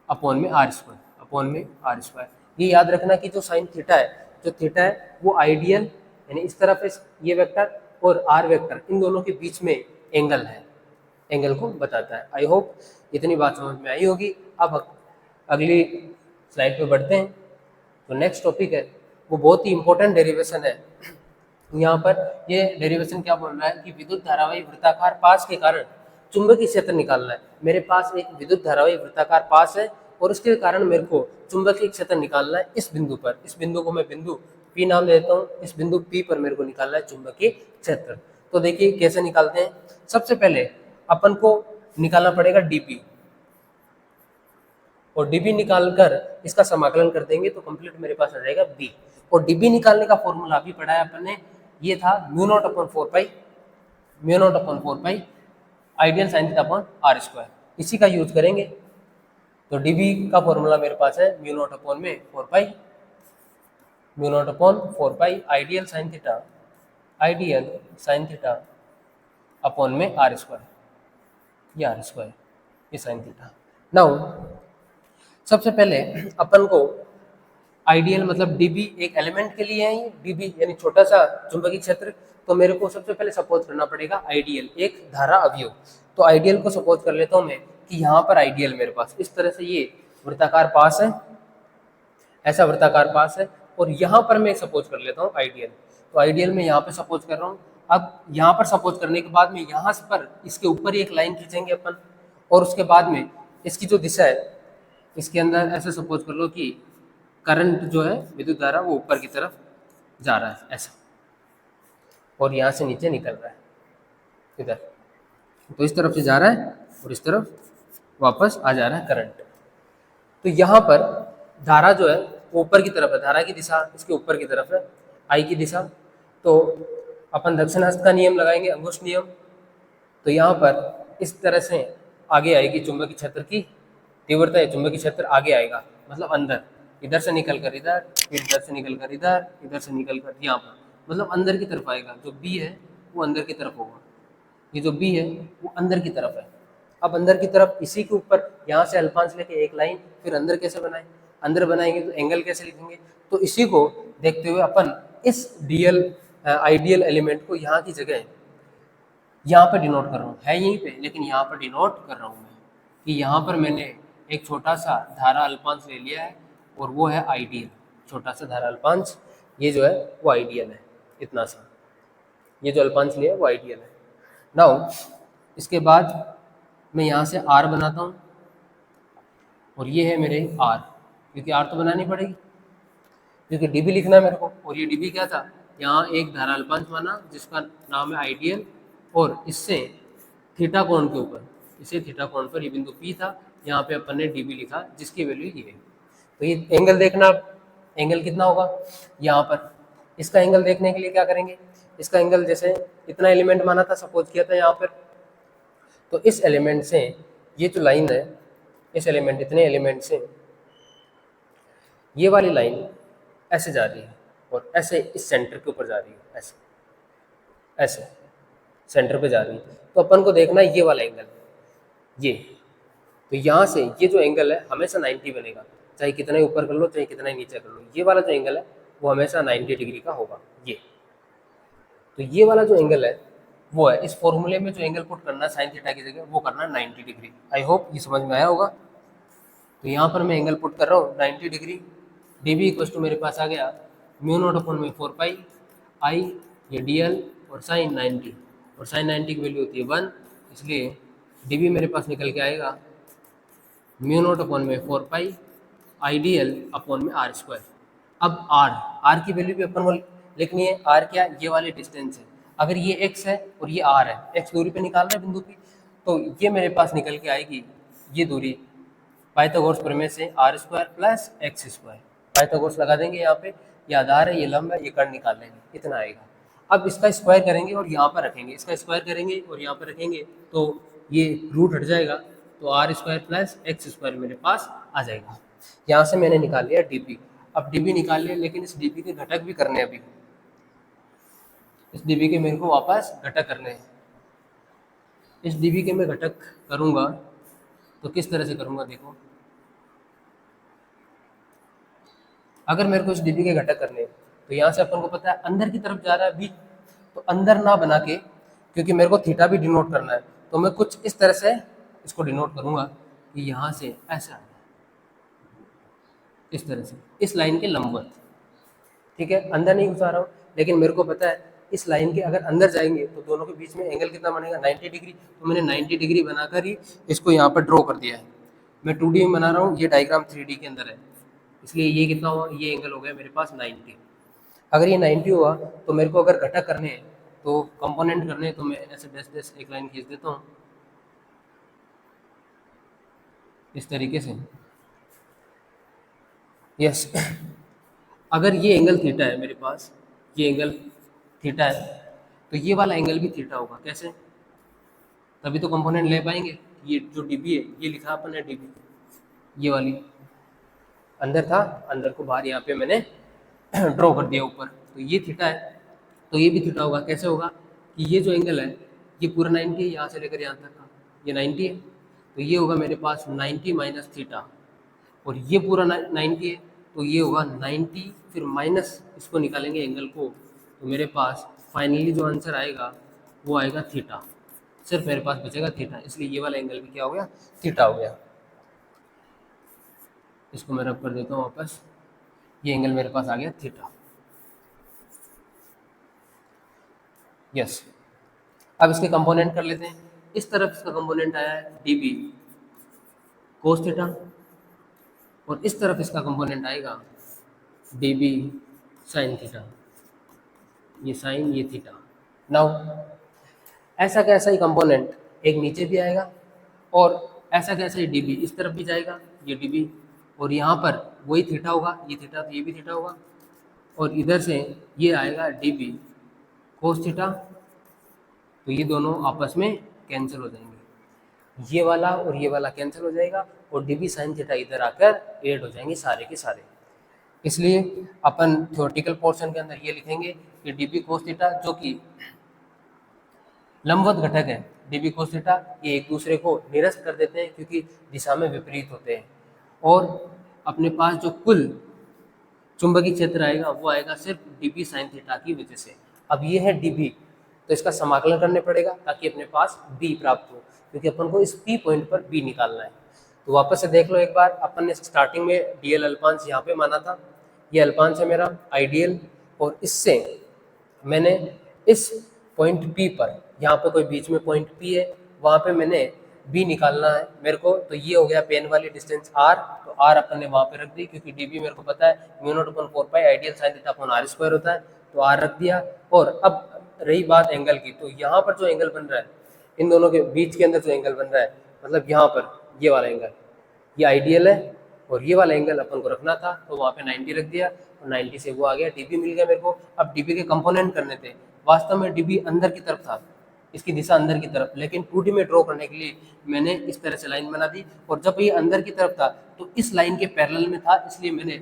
upon में आर स्क्वायर, अपॉन में आर स्क्वायर। ये याद रखना कि जो साइन थीटा है, जो थीटा है वो आइडियल यानी इस तरफ है ये वेक्टर, और आर वेक्टर इन दोनों के बीच में एंगल है, एंगल को बताता है। आई होप इतनी बात समझ में आई होगी। अब अगली स्लाइड पे बढ़ते हैं। तो नेक्स्ट टॉपिक है वो बहुत ही इंपॉर्टेंट डेरिवेशन है। यहाँ पर ये डेरिवेशन क्या बोल रहा है कि विद्युत धारावाही वृत्ताकार पास के कारण चुंबकीय क्षेत्र निकालना है। मेरे पास एक विद्युत धारावाही वृत्ताकार पास है और उसके कारण मेरे को चुंबकीय क्षेत्र निकालना है इस बिंदु पर। इस बिंदु को मैं बिंदु P नाम देता हूँ। इस बिंदु P पर मेरे को निकालना है चुंबकीय क्षेत्र। तो देखिए कैसे निकालते हैं। सबसे पहले अपन को निकालना पड़ेगा dP, और dP निकाल कर इसका समाकलन कर देंगे तो कंप्लीट मेरे पास आ जाएगा B। और dB निकालने का फॉर्मूला अभी पढ़ा है अपन ने, ये था mu nought upon 4 pi, mu nought upon 4 pi ideal sine theta upon R square, इसी का यूज करेंगे। तो dB का फॉर्मूला मेरे पास है म्यू नॉट अपॉन में 4 pi, mu nought upon 4 pi ideal sine theta upon में आर स्क्वायर, ये आर स्क्वायर, ये साइन थीटा। नाउ सबसे पहले अपन को आइडियल मतलब dB एक एलिमेंट के लिए है, ये dB यानी छोटा सा चुंबकीय क्षेत्र। तो मेरे को सबसे पहले सपोज करना पड़ेगा आइडियल एक धारा अवयव। तो आइडियल को सपोज कर लेता हूँ मैं कि यहाँ पर आइडियल मेरे पास इस तरह से ये वृत्ताकार पास है, ऐसा वृत्ताकार पास है, और यहाँ पर मैं सपोज कर लेता हूँ आइडियल। तो आइडियल में यहाँ पे सपोज कर रहा हूँ। अब यहाँ पर सपोज करने के बाद में यहाँ पर इसके ऊपर ही एक लाइन खींचेंगे अपन, और उसके बाद में इसकी जो दिशा है इसके अंदर ऐसे सपोज कर लो कि करंट जो है विद्युत धारा वो ऊपर की तरफ जा रहा है ऐसा, और यहाँ से नीचे निकल रहा है इधर, तो इस तरफ से जा रहा है और इस तरफ वापस आ जा रहा है करंट। तो यहाँ पर धारा जो है वो ऊपर की तरफ है, धारा की दिशा इसके ऊपर की तरफ है, आई की दिशा। तो अपन दक्षिणावर्त का नियम लगाएंगे, अंगुष्ठ नियम। तो यहाँ पर इस तरह से आगे आएगी चुंबकीय क्षेत्र की तीव्रता, चुंबकीय क्षेत्र आगे आएगा मतलब अंदर, इधर से निकल कर इधर, फिर इधर से निकल कर इधर, इधर से निकल कर यहाँ पर, मतलब अंदर की तरफ आएगा। जो बी है वो अंदर की तरफ होगा, ये जो बी है वो अंदर की तरफ है। अब अंदर की तरफ इसी के ऊपर यहाँ से अल्पांश लेके एक लाइन, फिर अंदर कैसे बनाए, अंदर बनाएंगे तो एंगल कैसे लिखेंगे। तो इसी को देखते हुए अपन इस डीएल आइडियल एलिमेंट को यहाँ की जगह यहाँ पर डिनोट कर रहा हूँ, है यहीं पे लेकिन यहाँ पर डिनोट कर रहा हूँ मैं कि यहाँ पर मैंने एक छोटा सा धारा अल्पांश ले लिया है और वो है आइडियल। छोटा सा धारा अल्पांश ये जो है वो आइडियल है, इतना सा, ये जो अल्पांश लिया है वो आइडियल है। नाउ इसके बाद मैं यहाँ से आर बनाता हूँ और ये है मेरे आर, क्योंकि आर तो बनानी पड़ेगी क्योंकि डीबी लिखना है मेरे को। और ये डीबी क्या था, यहाँ एक धारा अल्पांश माना जिसका नाम है आइडियल, और इससे थीटा कोण के ऊपर, इसे थीटा कोण पर ये बिंदु पी था, यहाँ पे अपन ने डीबी लिखा जिसकी वैल्यू ये है। तो ये एंगल देखना, एंगल कितना होगा यहाँ पर, इसका एंगल देखने के लिए क्या करेंगे, इसका एंगल जैसे इतना एलिमेंट माना था, सपोज किया था यहाँ पर, तो इस एलिमेंट से ये जो लाइन है, इस एलिमेंट इतने एलिमेंट से ये वाली लाइन ऐसे जा रही है और ऐसे इस सेंटर के ऊपर जा रही है, ऐसे ऐसे सेंटर पे जा रही है। तो अपन को देखना है ये वाला एंगल, ये, तो यहाँ से ये जो एंगल है हमेशा 90 बनेगा, चाहे कितना ही ऊपर कर लो चाहे कितना ही नीचे कर लो, ये वाला जो एंगल है वो हमेशा 90 डिग्री का होगा ये। तो ये वाला जो एंगल है वो है, इस फॉर्मूले में जो एंगल पुट करना है साइन थीटा की जगह वो करना है 90 डिग्री। आई होप ये समझ में आया होगा। तो यहाँ पर मैं एंगल पुट कर रहा हूँ 90 degree. D B equal to मेरे पास आ गया म्यू नॉट अपॉन में 4 पाई आई, ये डी एल और साइन 90, और साइन 90 की वैल्यू होती है 1, इसलिए डी बी मेरे पास निकल के आएगा म्यू नॉट अपॉन में 4 pi I D L upon में आर स्क्वायर। अब आर की वैल्यू भी अपन को लिखनी है। आर क्या, ये वाले डिस्टेंस है, अगर ये एक्स है और ये आर है, एक्स दूरी पे निकाल रहे हैं बिंदु की, तो ये मेरे पास निकल के आएगी ये दूरी पाइथागोरस प्रमेय से R square plus X square. Pythagoras लगा देंगे यहाँ पे, ये आधार है, ये लंब है, ये कर्ण निकाल लेंगे, इतना आएगा। अब इसका स्क्वायर करेंगे और यहाँ पर रखेंगे, इसका स्क्वायर करेंगे और यहाँ पर रखेंगे, तो ये रूट हट जाएगा, तो R square plus X square मेरे पास आ जाएगा। यहाँ से मैंने निकाल लिया डीपी। अब डीबी निकाल लिया, लेकिन इस डीबी के घटक भी करने हैं अभी, इस डीबी के मेरे को वापस घटक करने हैं। इस डीबी के मैं घटक करूँगा तो किस तरह से करूँगा देखो, अगर मेरे को इस डीबी के घटक करने तो यहाँ से अपन को पता है अंदर की तरफ जा रहा है बी, तो अंदर ना बना के, क्योंकि मेरे को थीटा भी डिनोट करना है, तो मैं कुछ इस तरह से इसको डिनोट करूँगा कि यहाँ से ऐसा, इस तरह से, इस लाइन के लंबवत, ठीक है। अंदर नहीं घुसा रहा हूँ, लेकिन मेरे को पता है इस लाइन के अगर अंदर जाएंगे तो दोनों के बीच में एंगल कितना बनेगा, 90 डिग्री। तो मैंने 90 डिग्री बनाकर ही इसको यहाँ पर ड्रॉ कर दिया है। मैं 2D में बना रहा हूँ, ये डायग्राम 3D के अंदर है, इसलिए ये कितना हुआ, ये एंगल हो गया मेरे पास 90। अगर ये 90 हुआ तो मेरे को अगर घटक करने हैं तो कंपोनेंट करने हैं, तो मैं ऐसे डैश डैश एक लाइन खींच देता हूँ इस तरीके से, यस। अगर ये एंगल थीटा है मेरे पास, ये एंगल थीटा है, तो ये वाला एंगल भी थीटा होगा। कैसे, तभी तो कंपोनेंट ले पाएंगे। ये जो डीबी है ये लिखा अपन ने डीबी, ये वाली अंदर था, अंदर को बाहर यहाँ पे मैंने ड्रॉ कर दिया ऊपर, तो ये थीटा है, तो ये भी थीटा होगा। कैसे होगा कि ये जो एंगल है ये पूरा 90 है, यहाँ से लेकर यहाँ तक का ये 90 है, तो ये होगा मेरे पास 90 माइनस थीटा, और ये पूरा 90 है, तो ये होगा 90 फिर माइनस इसको निकालेंगे एंगल को, तो मेरे पास फाइनली जो आंसर आएगा वो आएगा थीटा। सिर्फ मेरे पास बचेगा थीटा, इसलिए ये वाला एंगल भी क्या हो गया, थीटा हो गया। इसको मैं रब कर देता हूँ वापस। ये एंगल मेरे पास आ गया थीटा। यस, अब इसके कंपोनेंट कर लेते हैं। इस तरफ इसका कंपोनेंट आया है डी बी कोस थीटा, और इस तरफ इसका कंपोनेंट आएगा डी बी साइन थीटा। ये साइन, ये थीटा। नाउ ऐसा का ऐसा ही कंपोनेंट एक नीचे भी आएगा, और ऐसा का ऐसा ही डी बी इस तरफ भी जाएगा, ये डी बी, और यहाँ पर वही थीटा होगा, ये थीटा तो ये भी थीटा होगा, और इधर से ये आएगा डी बी कोस थीटा। तो ये दोनों आपस में कैंसिल हो जाएंगे, ये वाला और ये वाला कैंसिल हो जाएगा, और डी बी साइन थीटा इधर आकर ऐड हो जाएंगे सारे के सारे। इसलिए अपन थ्योरेटिकल पोर्शन के अंदर ये लिखेंगे कि डी बी कोस थीटा जो कि लंबवत घटक है, डी बी कोस थीटा, ये एक दूसरे को निरस्त कर देते हैं क्योंकि दिशा में विपरीत होते हैं, और अपने पास जो कुल चुंबकीय क्षेत्र आएगा वो आएगा सिर्फ डी बी साइन थीटा की वजह से। अब ये है डी बी, तो इसका समाकलन करने पड़ेगा ताकि अपने पास बी प्राप्त हो, क्योंकि अपन को इस पी पॉइंट पर बी निकालना है। तो वापस से देख लो एक बार, अपन ने स्टार्टिंग में डी एल अल्पांश यहाँ पे माना था, ये अल्पांश है मेरा आइडियल, और इससे मैंने इस पॉइंट पी पर, यहाँ पे कोई बीच में पॉइंट पी है, वहाँ पे मैंने बी निकालना है मेरे को। तो ये हो गया पेन वाली डिस्टेंस आर, तो आर अपन ने वहाँ पे रख दी, क्योंकि डी बी मेरे को पता है mu nought upon 4 pi ideal sine theta upon R square होता है, तो आर रख दिया। और अब रही बात एंगल की, तो यहाँ पर जो एंगल बन रहा है, इन दोनों के बीच के अंदर जो एंगल बन रहा है, मतलब यहाँ पर ये वाला एंगल, ये आइडियल है, और ये वाला एंगल अपन को रखना था, तो वहाँ पे 90 रख दिया, और 90 से वो आ गया, डीबी मिल गया मेरे को। अब डीबी के कंपोनेंट करने थे, वास्तव में डीबी अंदर की तरफ था, इसकी दिशा अंदर की तरफ, लेकिन 2D में ड्रॉ करने के लिए मैंने इस तरह से लाइन बना दी, और जब ये अंदर की तरफ था तो इस लाइन के पैरेलल में था, इसलिए मैंने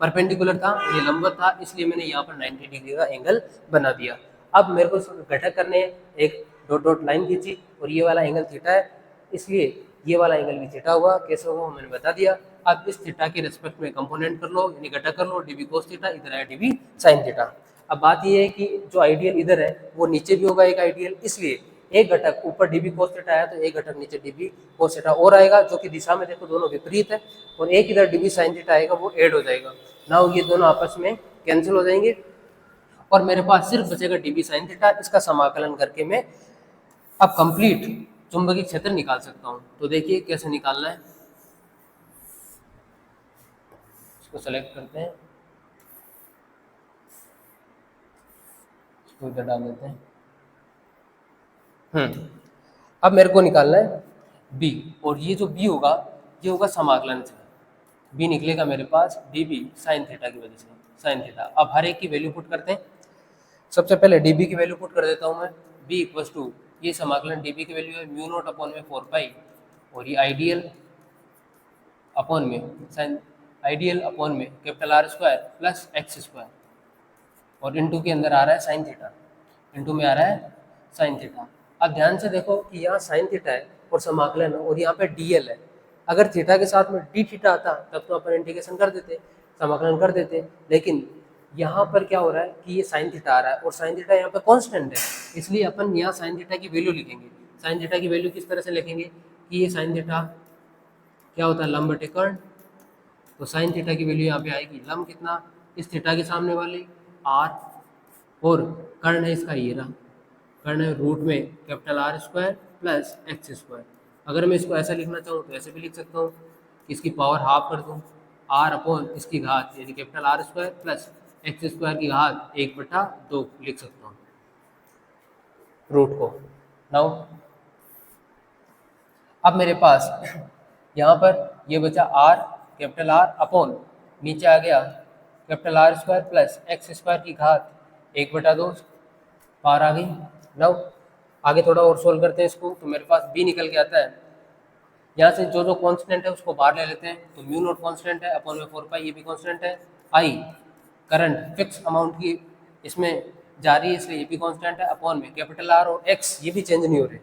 परपेंडिकुलर था, ये लंबवत था, इसलिए मैंने यहाँ पर 90 डिग्री का एंगल बना दिया। अब मेरे को घटक करने हैं, एक डॉट डॉट लाइन खींची, और ये वाला एंगल थीटा है, इसलिए ये वाला एंगल भी थीटा हुआ। कैसे होगा मैंने बता दिया। अब इस थीटा के रिस्पेक्ट में कंपोनेंट कर लो, यानी घटक कर लो, डीबी कोस थीटा, इधर है डीबी साइन थीटा। अब बात ये है कि जो आइडियल इधर है वो नीचे भी होगा एक आइडियल, इसलिए एक घटक ऊपर डीबी कोस थीटा आया तो एक घटक नीचे डीबी कोस थीटा और आएगा, जो कि दिशा में देखो दोनों विपरीत है, और एक इधर डीबी साइन थीटा आएगा वो ऐड हो जाएगा। नाउ ये दोनों आपस में कैंसिल हो जाएंगे, और मेरे पास सिर्फ बचेगा डीबी साइन थीटा। इसका समाकलन करके मैं अब कंप्लीट चुंबकीय क्षेत्र निकाल सकता हूँ। तो देखिए कैसे निकालना है, इसको सेलेक्ट करते हैं, इसको इधर डाल देते हैं। अब मेरे को निकालना है बी, और ये जो बी होगा ये होगा समाकलन से, बी निकलेगा मेरे पास डी बी साइन थीटा की वजह से, साइन थीटा। अब हर एक की वैल्यू पुट करते हैं। सबसे पहले डी बी की वैल्यू पुट कर देता हूँ मैं, बी इक्वल्स टू, ये समाकलन डी बी की वैल्यू है म्यू नोट अपॉन में 4 पाई, और ये आइडियल अपॉन में साइन, आइडियल अपॉन में capital R square plus X square, और इनटू के अंदर आ रहा है साइन थीटा, इनटू में आ रहा है साइन थीटा। अब ध्यान से देखो कि यहाँ साइन थीटा है और समाकलन है, और यहाँ पे डीएल है। अगर थीटा के साथ में डी थीटा आता तब तो अपन इंटीग्रेशन कर देते, समाकलन कर देते, लेकिन यहाँ पर क्या हो रहा है कि ये साइन थीटा आ रहा है, और साइन थीटा यहाँ पे कांस्टेंट है, इसलिए अपन यहाँ साइन थीटा की वैल्यू लिखेंगे। साइन थीटा की वैल्यू किस तरह से लिखेंगे कि ये साइन थीटा क्या होता है, लंब बटे कर्ण, तो साइन थीटा की वैल्यू यहाँ पे आएगी लंब कितना, इस थीटा के सामने वाली आर, और कर्ण है इसका ये रहा, कर्ण है रूट में capital R square plus X square. अगर मैं इसको ऐसा लिखना चाहूँ तो ऐसे भी लिख सकता हूँ कि इसकी पावर हाफ कर दूँ, आर अपॉन इसकी घात यानी capital R square plus X square की घात 1/2 लिख सकता हूँ रूट को। नाउ अब मेरे पास यहाँ पर ये बचा आर, कैपिटल आर अपॉन नीचे आ गया capital R square plus X square की घात 1/2 पावर आ गई। नाउ आगे थोड़ा और सोल्व करते हैं इसको, तो मेरे पास बी निकल के आता है। यहाँ से जो जो कांस्टेंट है उसको बाहर ले लेते हैं, तो म्यू नोट कांस्टेंट है अपॉन में 4 पाई, ये भी कांस्टेंट है। आई करंट फिक्स अमाउंट की इसमें जा रही है, इसलिए ये भी कांस्टेंट है, अपॉन में कैपिटल आर और एक्स ये भी चेंज नहीं हो रहे,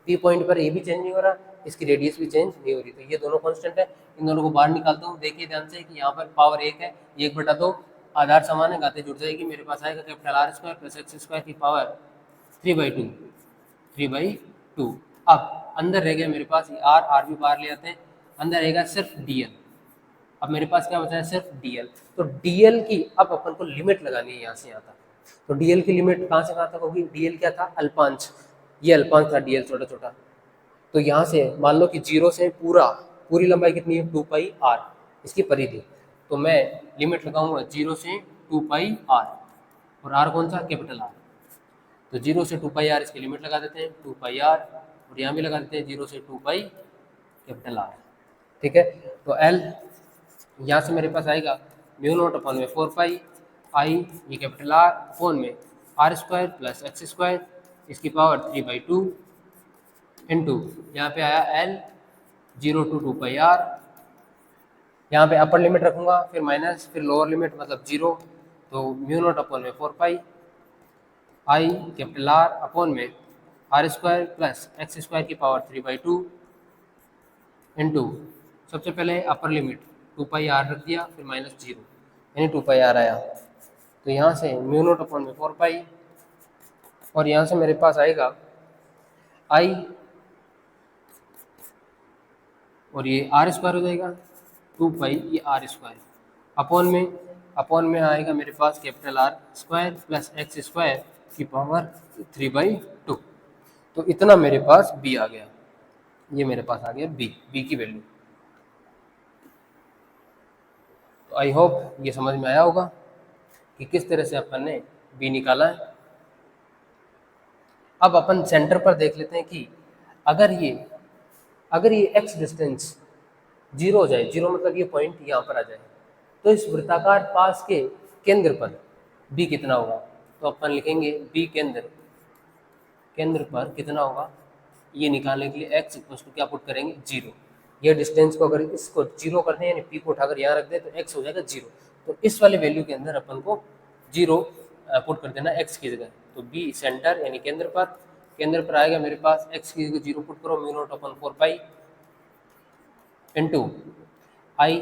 पी पॉइंट पर ये भी चेंज नहीं हो रहा, इसकी रेडियस भी चेंज नहीं हो रही, तो ये दोनों कांस्टेंट है। इन दोनों को बाहर निकालता हूँ। देखिए ध्यान से कि यहाँ पर पावर 1 है, 1/2, आधार समान है, गाते जुड़ जाएगी, मेरे पास आएगा capital R square plus X square की पावर 3/2। अब अंदर रह गया मेरे पास ये आर, आर भी बाहर ले आते हैं, अंदर रहेगा सिर्फ डीएल, अब मेरे पास क्या बचा है, सिर्फ डीएल। तो डीएल की अब अपन को लिमिट लगानी है यहाँ से यहाँ तक। तो डीएल की लिमिट कहाँ से कहाँ तक होगी, डीएल क्या था, अल्पांश, ये अल्पांश था डीएल छोटा छोटा। तो यहाँ से मान लो कि जीरो से पूरी लंबाई कितनी है, 2 पाई आर, इसकी परिधि। तो मैं लिमिट लगाऊंगा जीरो से 2 पाई आर, और आर कौन सा, कैपिटल आर। तो जीरो से 2 पाई आर इसकी लिमिट लगा देते हैं, 2 पाई आर, और यहाँ भी लगा देते हैं जीरो से 2 पाई कैपिटल आर। ठीक है, तो एल यहाँ से मेरे पास आएगा म्यू नॉट अपॉन में 4 पाई आई, ये कैपिटल आर अपॉन में R square plus X square, इसकी पावर 3/2 इंटू यहाँ पे आया L, zero to 2 pi R. यहाँ पे अपर लिमिट रखूंगा, फिर माइनस, फिर लोअर लिमिट मतलब जीरो। तो म्यू नॉट अपॉन में 4 pi I capital R upon में R square plus X square की पावर 3/2 इंटू, सबसे पहले अपर लिमिट 2 पाई आर रख दिया, फिर माइनस जीरो, यानी 2 पाई आर आया। तो यहाँ से म्यू नॉट अपॉन में 4 पाई, और यहाँ से मेरे पास आएगा आई, और ये आर स्क्वायर हो जाएगा 2 पाई, ये आर स्क्वायर अपॉन में आएगा मेरे पास capital R square plus X square की पावर 3/2। तो इतना मेरे पास बी आ गया, ये मेरे पास आ गया बी की वैल्यू। तो आई होप ये समझ में आया होगा कि किस तरह से अपन ने बी निकाला है। अब अपन सेंटर पर देख लेते हैं कि अगर ये एक्स डिस्टेंस जीरो हो जाए, जीरो मतलब ये पॉइंट यहाँ पर आ जाए, तो इस वृत्ताकार पास के केंद्र पर बी कितना होगा। तो अपन लिखेंगे बी केंद्र पर कितना होगा, ये निकालने के लिए एक्स इक्वल टू क्या पुट करेंगे, जीरो। ये डिस्टेंस को अगर इसको जीरो कर दें, यानी पी को उठाकर यहाँ रख दें, तो एक्स हो जाएगा जीरो। तो इस वाले वैल्यू के अंदर अपन को जीरो पुट कर देना एक्स की जगह। तो बी सेंटर यानी केंद्र पर आएगा मेरे पास, एक्स की जगह जीरो पुट करो, म्यू नॉट अपन 4 पाई इंटू आई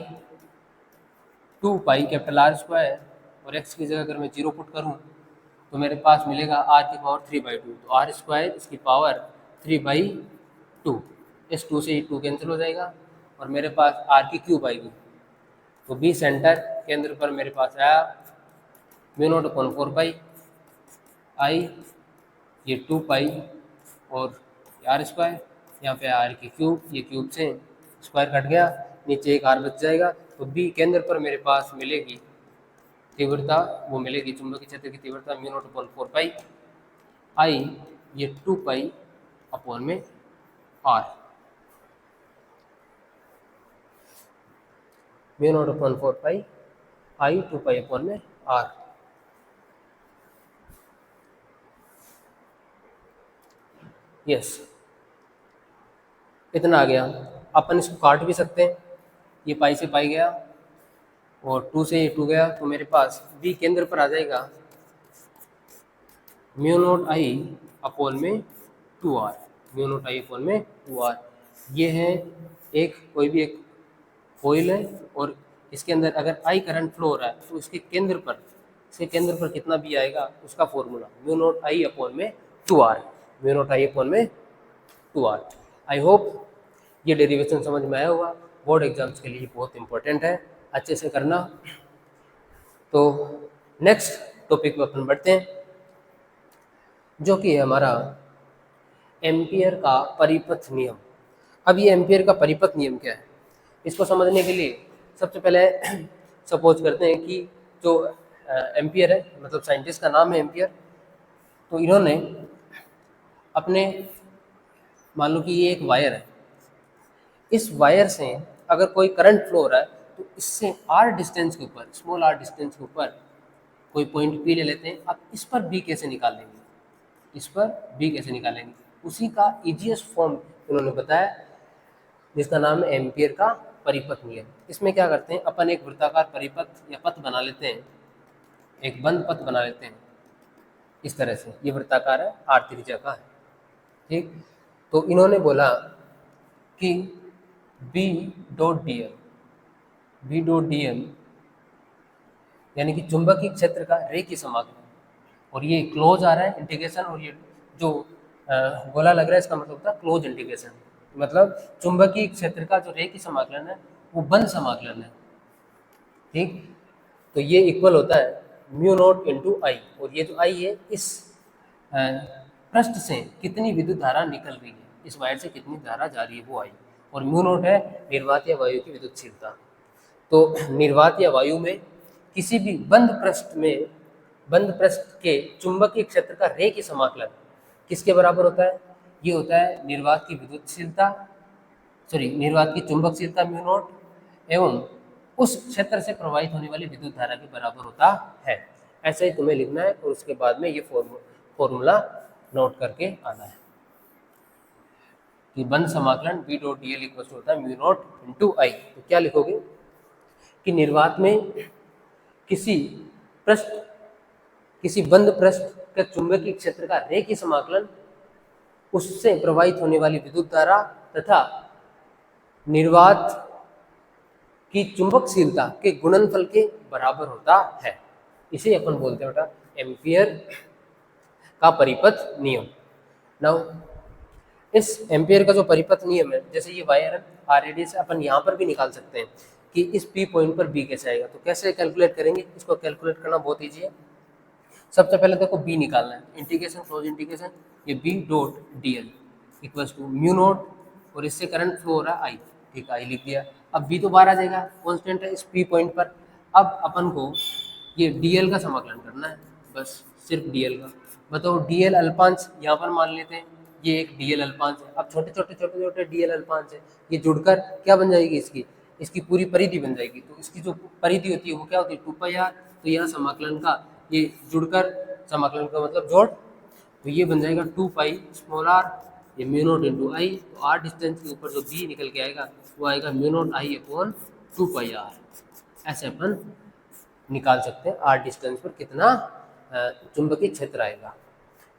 2 पाई कैपिटल आर स्क्वायर, और एक्स की जगह अगर मैं जीरो पुट करूँ तो मेरे पास मिलेगा आर की पावर 3/2। तो आर स्क्वायर इसकी पावर 3/2, इस 2 से 2 कैंसिल हो जाएगा, और मेरे पास आर की क्यूब आएगी। तो बी सेंटर केंद्र पर मेरे पास आया mu nought upon 4 pi I, ये 2 पाई, और आर स्क्वायर, यहाँ पे आर की क्यूब, ये क्यूब से स्क्वायर कट गया, नीचे एक आर बच जाएगा। तो बी केंद्र पर मेरे पास मिलेगी तीव्रता, वो मिलेगी चुंबकीय क्षेत्र की तीव्रता mu nought upon 4 pi I, ये 2 पाई अपॉन में R, mu nought upon 4 pi I 2 pi upon में आर। यस, इतना आ गया। अपन इसको काट भी सकते हैं, ये पाई से पाई गया और 2 से 2 गया, तो मेरे पास बी केंद्र पर आ जाएगा म्यू नॉट आई अपॉन में 2r, mu not I upon में 2r। ये है कोई भी एक कॉइल है, और इसके अंदर अगर आई करंट फ्लो हो रहा है तो इसके केंद्र पर कितना भी आएगा उसका formula mu not I upon में 2r, mu not I upon में 2r। आई होप ये डेरिवेशन समझ में आया होगा, बोर्ड एग्जाम्स के लिए बहुत इंपॉर्टेंट है, अच्छे से करना। तो नेक्स्ट टॉपिक पे अपन बढ़ते हैं, जो कि है हमारा एम्पियर का परिपथ नियम। अब ये एम्पियर का परिपथ नियम क्या है, इसको समझने के लिए सबसे पहले सपोज करते हैं कि जो एम्पियर है, मतलब साइंटिस्ट का नाम है एम्पियर, तो इन्होंने अपने, मान लो कि ये एक वायर है, इस वायर से अगर कोई करंट फ्लो हो रहा है तो इससे आर डिस्टेंस के ऊपर, स्मॉल आर डिस्टेंस के ऊपर कोई पॉइंट पी ले लेते हैं। अब इस पर बी कैसे निकालेंगे, उसी का ईजीएस्ट फॉर्म उन्होंने बताया, जिसका नाम है एम्पियर का परिपथ नियम। इसमें क्या करते हैं, अपन एक वृत्ताकार परिपथ या पथ बना लेते हैं, एक बंद पथ बना लेते हैं इस तरह से, ये वृत्ताकार है, आर त्रिज्या का है, ठीक। तो इन्होंने बोला कि बी डॉट डी एम यानी कि चुंबकीय क्षेत्र का रेखीय समाकलन, और ये क्लोज आ रहा है इंटीग्रेशन, और ये जो गोला लग रहा है इसका मतलब होता है क्लोज इंटीग्रेशन, मतलब चुंबकीय क्षेत्र का जो रेखीय समाकलन है वो बंद समाकलन है। ठीक। तो ये इक्वल होता है म्यू नॉट इंटू आई, और ये जो आई है इस अ, पृष्ठ से कितनी विद्युत धारा निकल रही है, इस वायर से कितनी धारा जा रही है वो आई, और म्यू नॉट है निर्वात या वायु की विद्युतशीलता। तो निर्वात या वायु में किसी भी बंद पृष्ठ के चुंबकीय क्षेत्र का रेखीय समाकलन किसके बराबर होता है? ये होता है निर्वात की विद्युतशीलता, सॉरी निर्वात की चुंबकशीलता म्यू नॉट एवं उस क्षेत्र से प्रवाहित होने वाली विद्युत धारा के बराबर होता है। ऐसा ही तुम्हें लिखना है और उसके बाद में ये फॉर्मूला नोट करके आना है कि बंद समाकलन B dot D L equal होता है म्यू नॉट इंटू आई। तो क्या लिखोगे कि निर्वात में किसी पृष्ठ किसी बंद पृष्ठ के चुंबकीय क्षेत्र का रेखीय समाकलन उससे प्रवाहित होने वाली विद्युत धारा तथा निर्वात की चुंबकशीलता के गुणनफल के बराबर होता है। इसे अपन बोलते हैं बेटा एम्पियर का परिपथ नियम। नाउ इस एम्पियर का जो परिपथ नियम है, जैसे ये वायर आर रेडियस अपन यहाँ पर भी निकाल सकते हैं कि इस पी पॉइंट पर बी कैसे आएगा। तो कैसे कैलकुलेट करेंगे? इसको कैलकुलेट करना बहुत ईजी है। सबसे पहले देखो बी निकालना है, इंटीग्रेशन क्लोज इंटीग्रेशन, ये B dot D L equals to mu nought, और इससे करंट फ्लो हो रहा है आई, ठीक है आई लिख दिया। अब बी तो बाहर आ जाएगा, कांस्टेंट है इस पी पॉइंट पर। अब अपन को ये डी एल का समाकलन करना है, बस सिर्फ डी एल का। बताओ डी एल अल्पांश यहाँ पर मान लेते हैं, ये एक डी एल अल्पांश है। अब छोटे छोटे डी एल अल्पांश है, ये जुड़कर क्या बन जाएगी इसकी इसकी पूरी परिधि बन जाएगी। तो इसकी जो परिधि होती है वो क्या होती है 2πr। तो यहाँ समाकलन का ये जुड़कर समाकलन का मतलब जोड़, तो ये बन जाएगा 2π स्मॉल आर, ये म्यू नॉट इंटू आई। तो आर डिस्टेंस के ऊपर जो बी निकल के आएगा वो आएगा mu not I upon 2πr। ऐसे अपन निकाल सकते हैं आर डिस्टेंस पर कितना चुंबकीय क्षेत्र आएगा।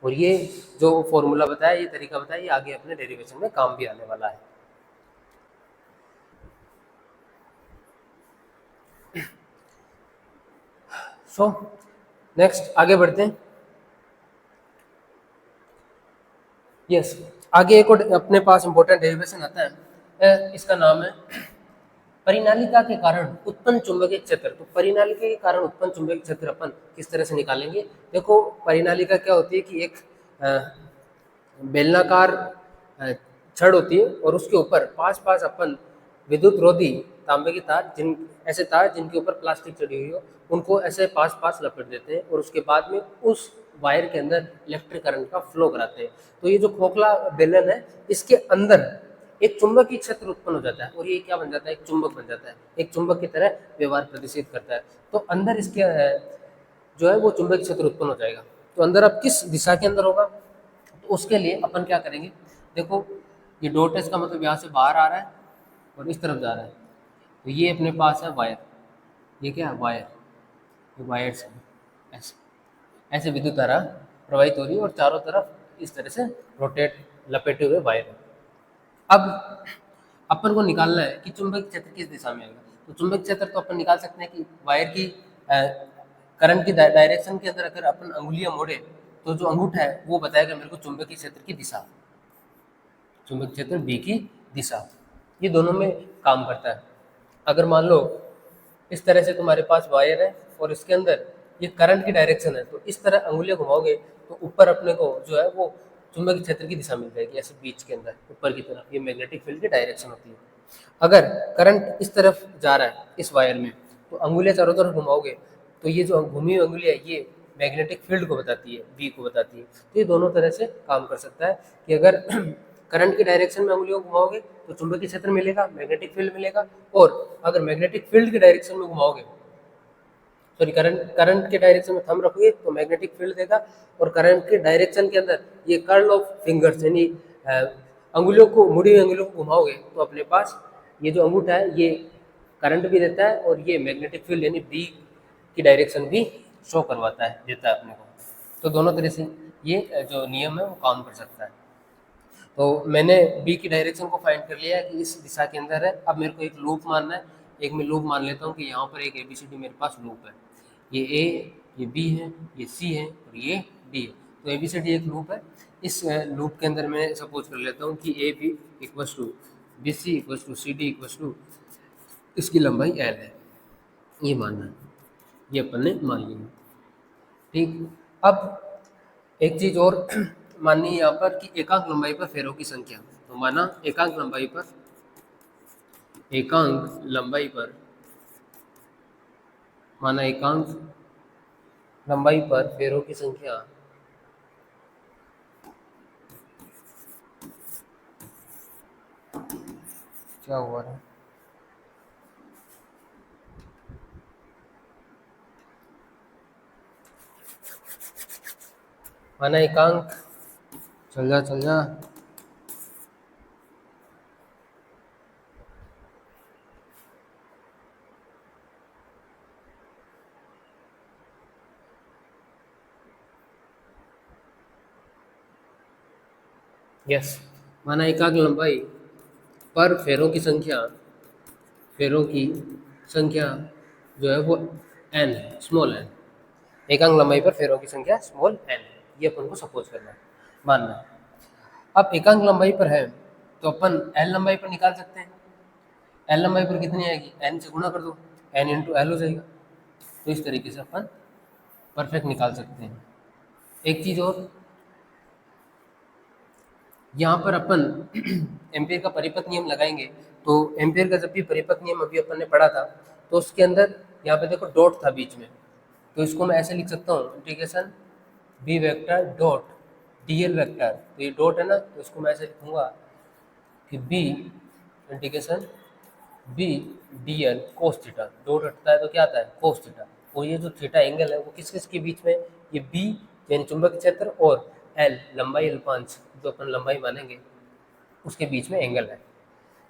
और ये जो फॉर्मूला बताया, ये तरीका बताया, ये आगे अपने डेरिवेशन में काम भी आने वाला है। सो नेक्स्ट आगे बढ़ते हैं। यस आगे एक और अपने पास इंपॉर्टेंट डेरिवेशन आता है, इसका नाम है परिनालिका के कारण उत्पन्न चुंबकीय क्षेत्र। तो परिनालिका के कारण उत्पन्न चुंबकीय क्षेत्र अपन किस तरह से निकालेंगे? देखो परिनालिका क्या होती है कि एक बेलनाकार छड़ होती है और उसके ऊपर पास पास अपन विद्युत रोधी तांबे की तार, ऐसे तार जिनके ऊपर प्लास्टिक चढ़ी हुई हो, उनको ऐसे पास पास लपेट देते हैं और उसके बाद में उस वायर के अंदर इलेक्ट्रिक करंट का फ्लो कराते हैं। तो ये जो खोखला बेलन है, इसके अंदर एक चुंबकीय क्षेत्र उत्पन्न हो जाता है और ये क्या बन जाता है? एक चुंबक बन जाता है, एक चुंबक की तरह व्यवहार प्रदर्शित करता है। तो अंदर इसके जो है वो चुंबकीय क्षेत्र उत्पन्न हो जाएगा। तो अंदर अब किस दिशा के अंदर होगा? तो उसके लिए अपन क्या करेंगे, देखो ये डॉट है, इसका मतलब यहाँ से बाहर आ रहा है और इस तरफ जा रहा है। तो ये अपने पास है वायर, ये क्या है वायर, ये वायर से ऐसे ऐसे विद्युत धारा प्रवाहित हो रही है और चारों तरफ इस तरह से रोटेट लपेटे हुए वायर है। अब अपन को निकालना है कि चुंबकीय क्षेत्र किस दिशा में आएगा। तो चुंबकीय क्षेत्र तो अपन निकाल सकते हैं कि वायर की करंट की डायरेक्शन के अंदर अगर अपन अंगुलियां मोड़े तो जो अंगूठा है वो बताएगा मेरे को चुंबकीय क्षेत्र की दिशा, चुंबकीय क्षेत्र बी की दिशा। ये दोनों में काम करता है। अगर मान लो इस तरह से तुम्हारे पास वायर है और इसके अंदर ये करंट की डायरेक्शन है, तो इस तरह अंगुलियां घुमाओगे तो ऊपर अपने को जो है वो चुंबकीय क्षेत्र की दिशा मिल जाएगी, ऐसे बीच के अंदर ऊपर की तरफ। ये मैग्नेटिक फील्ड की डायरेक्शन होती है। अगर करंट इस तरफ जा रहा है इस वायर में, तो अंगुलियां चारों तरफ घुमाओगे तो ये जो घुमी हुई अंगुलियां ये मैग्नेटिक फील्ड को बताती है, बी को बताती है। तो ये दोनों तरह से काम कर सकता है कि अगर करंट की डायरेक्शन में अंगुलियों को घुमाओगे तो चुंबकीय क्षेत्र मिलेगा, मैग्नेटिक फील्ड मिलेगा, और अगर मैग्नेटिक फील्ड की डायरेक्शन में घुमाओगे, सॉरी करंट के डायरेक्शन में थंब रखोगे तो मैग्नेटिक फील्ड देगा, और करंट के डायरेक्शन के अंदर ये कर्ल ऑफ फिंगर्स यानी अंगुलियों को, मुड़ी हुई अंगुलियों को घुमाओगे तो अपने पास ये जो अंगूठा है ये करंट भी देता है और ये मैग्नेटिक फील्ड यानी बी की डायरेक्शन भी शो करवाता है, देता है अपने को। तो दोनों तरह से ये जो नियम है वो काम कर सकता है। तो मैंने बी की डायरेक्शन को फाइंड कर लिया है कि इस दिशा के अंदर है। अब मेरे को एक लूप मानना है। एक मैं लूप मान लेता हूँ कि यहाँ पर एक ABCD मेरे पास लूप है, ये A, ये B है, ये C है और ये D है। तो ABCD एक लूप है। इस लूप के अंदर मैं सपोज कर लेता हूँ कि AB equals to BC equals to CD equals to इसकी लंबाई L है। ये मानना है, ये अपन ने मान लिया। ठीक। अब एक चीज और माननी है यहाँ पर कि एकांक लंबाई पर फेरों की संख्या। तो माना एकांक लंबाई पर माना एकांक लंबाई पर फेरों की संख्या क्या हुआ है, माना एकांक, चल जा। यस, माना एकांक लंबाई पर फेरों की संख्या जो है वो एन है, स्मॉल एन। एकांक लंबाई पर फेरों की संख्या स्मॉल एन, ये अपन को सपोज करना है, मानना है। अब एकांक लंबाई पर है तो अपन एल लंबाई पर निकाल सकते हैं। एल लंबाई पर कितनी आएगी, एन से गुणा कर दो, एन इंटू एल हो जाएगा। तो इस तरीके से अपन परफेक्ट निकाल सकते हैं। एक चीज और, यहाँ पर अपन एम्पियर का परिपथ नियम लगाएंगे। तो एम्पियर का जब भी परिपथ नियम अभी अपन ने पढ़ा था, तो उसके अंदर यहाँ पे देखो डॉट था बीच में। तो इसको मैं ऐसे लिख सकता हूँ, integration B vector dot DL vector. तो ये डॉट है ना, तो इसको मैं ऐसे लिखूंगा कि B integration B D L cos theta. Dot हटता है तो क्या आता है, कोस थीटा। और ये जो थीटा एंगल है वो किस किस के बीच में, ये बी यानी चुंबक क्षेत्र और एल लंबाई अल्पांश जो अपन लंबाई मानेंगे उसके बीच में एंगल है।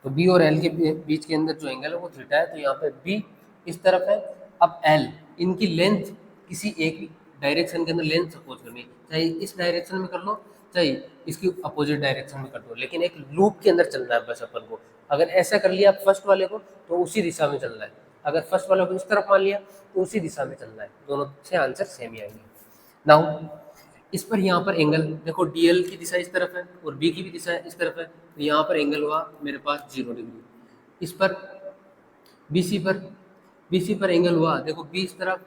तो बी और एल के बीच के अंदर जो एंगल है वो थीटा है। तो यहाँ पे बी इस तरफ है, अब एल, इनकी लेंथ किसी एक डायरेक्शन के अंदर लेंथ सपोज करनी है, चाहे इस डायरेक्शन में कर लो चाहे इसकी अपोजिट डायरेक्शन में कर दो, लेकिन एक लूप के अंदर चलना है बस अपन को। अगर ऐसा कर लिया फर्स्ट वाले को तो उसी दिशा में चलना है, अगर फर्स्ट वाले को इस तरफ मान लिया तो उसी दिशा में चलना है, दोनों से आंसर सेम ही आएंगे। नाउ इस पर यहाँ पर एंगल देखो, डीएल की दिशा इस तरफ है और बी की भी दिशा इस तरफ है, तो यहाँ पर एंगल हुआ मेरे पास 0 डिग्री। इस पर बीसी पर बीसी पर एंगल हुआ देखो बी इस तरफ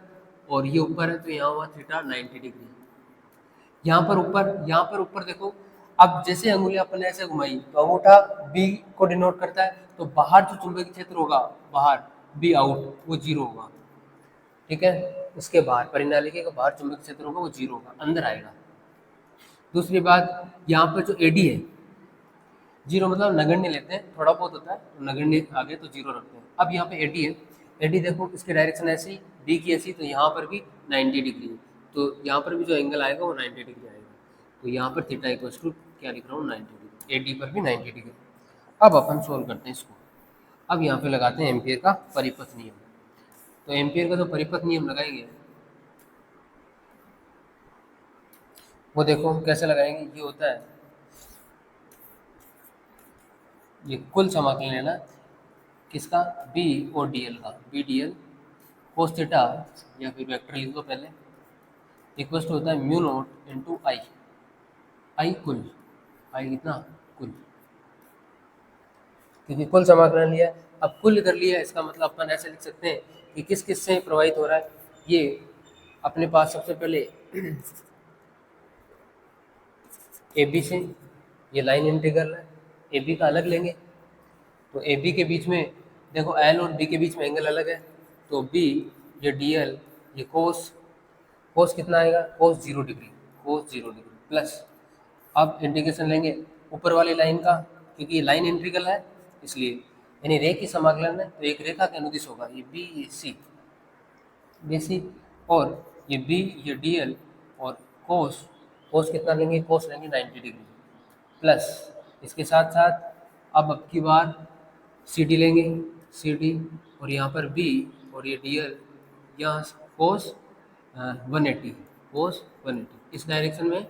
और ये ऊपर है, तो यहाँ हुआ थीटा 90 डिग्री। यहाँ पर ऊपर देखो, अब जैसे अंगुली अपन ने ऐसे घुमाई तो अंगूठा बी को डिनोट करता है, तो बाहर जो चुंबकीय क्षेत्र होगा, बाहर बी आउट, वो 0 होगा। ठीक है, उसके बाहर परिनालिका के बाहर चुंबकीय क्षेत्र होगा वो 0 होगा, अंदर आएगा। दूसरी बात, यहाँ पर जो एडी है, 0 मतलब नगण्य लेते हैं, थोड़ा बहुत होता है तो नगण्य आगे तो 0 रखते हैं। अब यहाँ पे एडी है, एडी देखो इसके डायरेक्शन ऐसी, बी की ऐसी, तो यहाँ पर भी 90 डिग्री है, तो यहाँ पर भी जो एंगल आएगा वो 90 डिग्री आएगा। तो यहाँ पर थीटा इक्वल्स टू क्या लिख रहा हूँ, 90 डिग्री। एडी पर भी 90 डिग्री। अब अपन सोल्व करते हैं इसको। अब यहाँ पे लगाते हैं एम्पियर का परिपथ नियम। तो एम्पियर का जो परिपथ नियम लगाएंगे वो देखो कैसे लगाएंगे, ये होता है, ये कुल समाकलन है ना किसका, बी और डीएल का, बी डीएल कोस थीटा, या फिर वेक्टर लिख दो पहले, इक्वल्स टू होता है म्यू नोट इंटू आई। आई कुल, आई कितना, कुल, क्योंकि कुल समाकलन लिया है। अब कुल कर लिया है, इसका मतलब अपन ऐसे लिख सकते हैं कि किस किस से प्रवाहित हो रहा है। ये अपने पास सबसे पहले ए बी से, ये लाइन इंटीग्रल है, ए बी का अलग लेंगे तो ए बी के बीच में देखो एल और बी के बीच में एंगल अलग है, तो बी ये डी एल, ये कोस, कोस कितना आएगा, कोस 0 डिग्री, कोस 0 डिग्री प्लस, अब इंटीग्रेशन लेंगे ऊपर वाली लाइन का, क्योंकि ये लाइन इंटीग्रल है इसलिए, यानी रे की समाकलन है तो एक रेखा के अनुदिश होगा, ये बी सी, बी सी, और ये बी ये डी एल, और कोस, कोस कितना लेंगे, कोस लेंगे 90 डिग्री प्लस, इसके साथ साथ अब की बार सी डी लेंगे, सी डी, और यहाँ पर बी और ये डी एल, यहाँ कोस 180, कोस 180 इस डायरेक्शन में,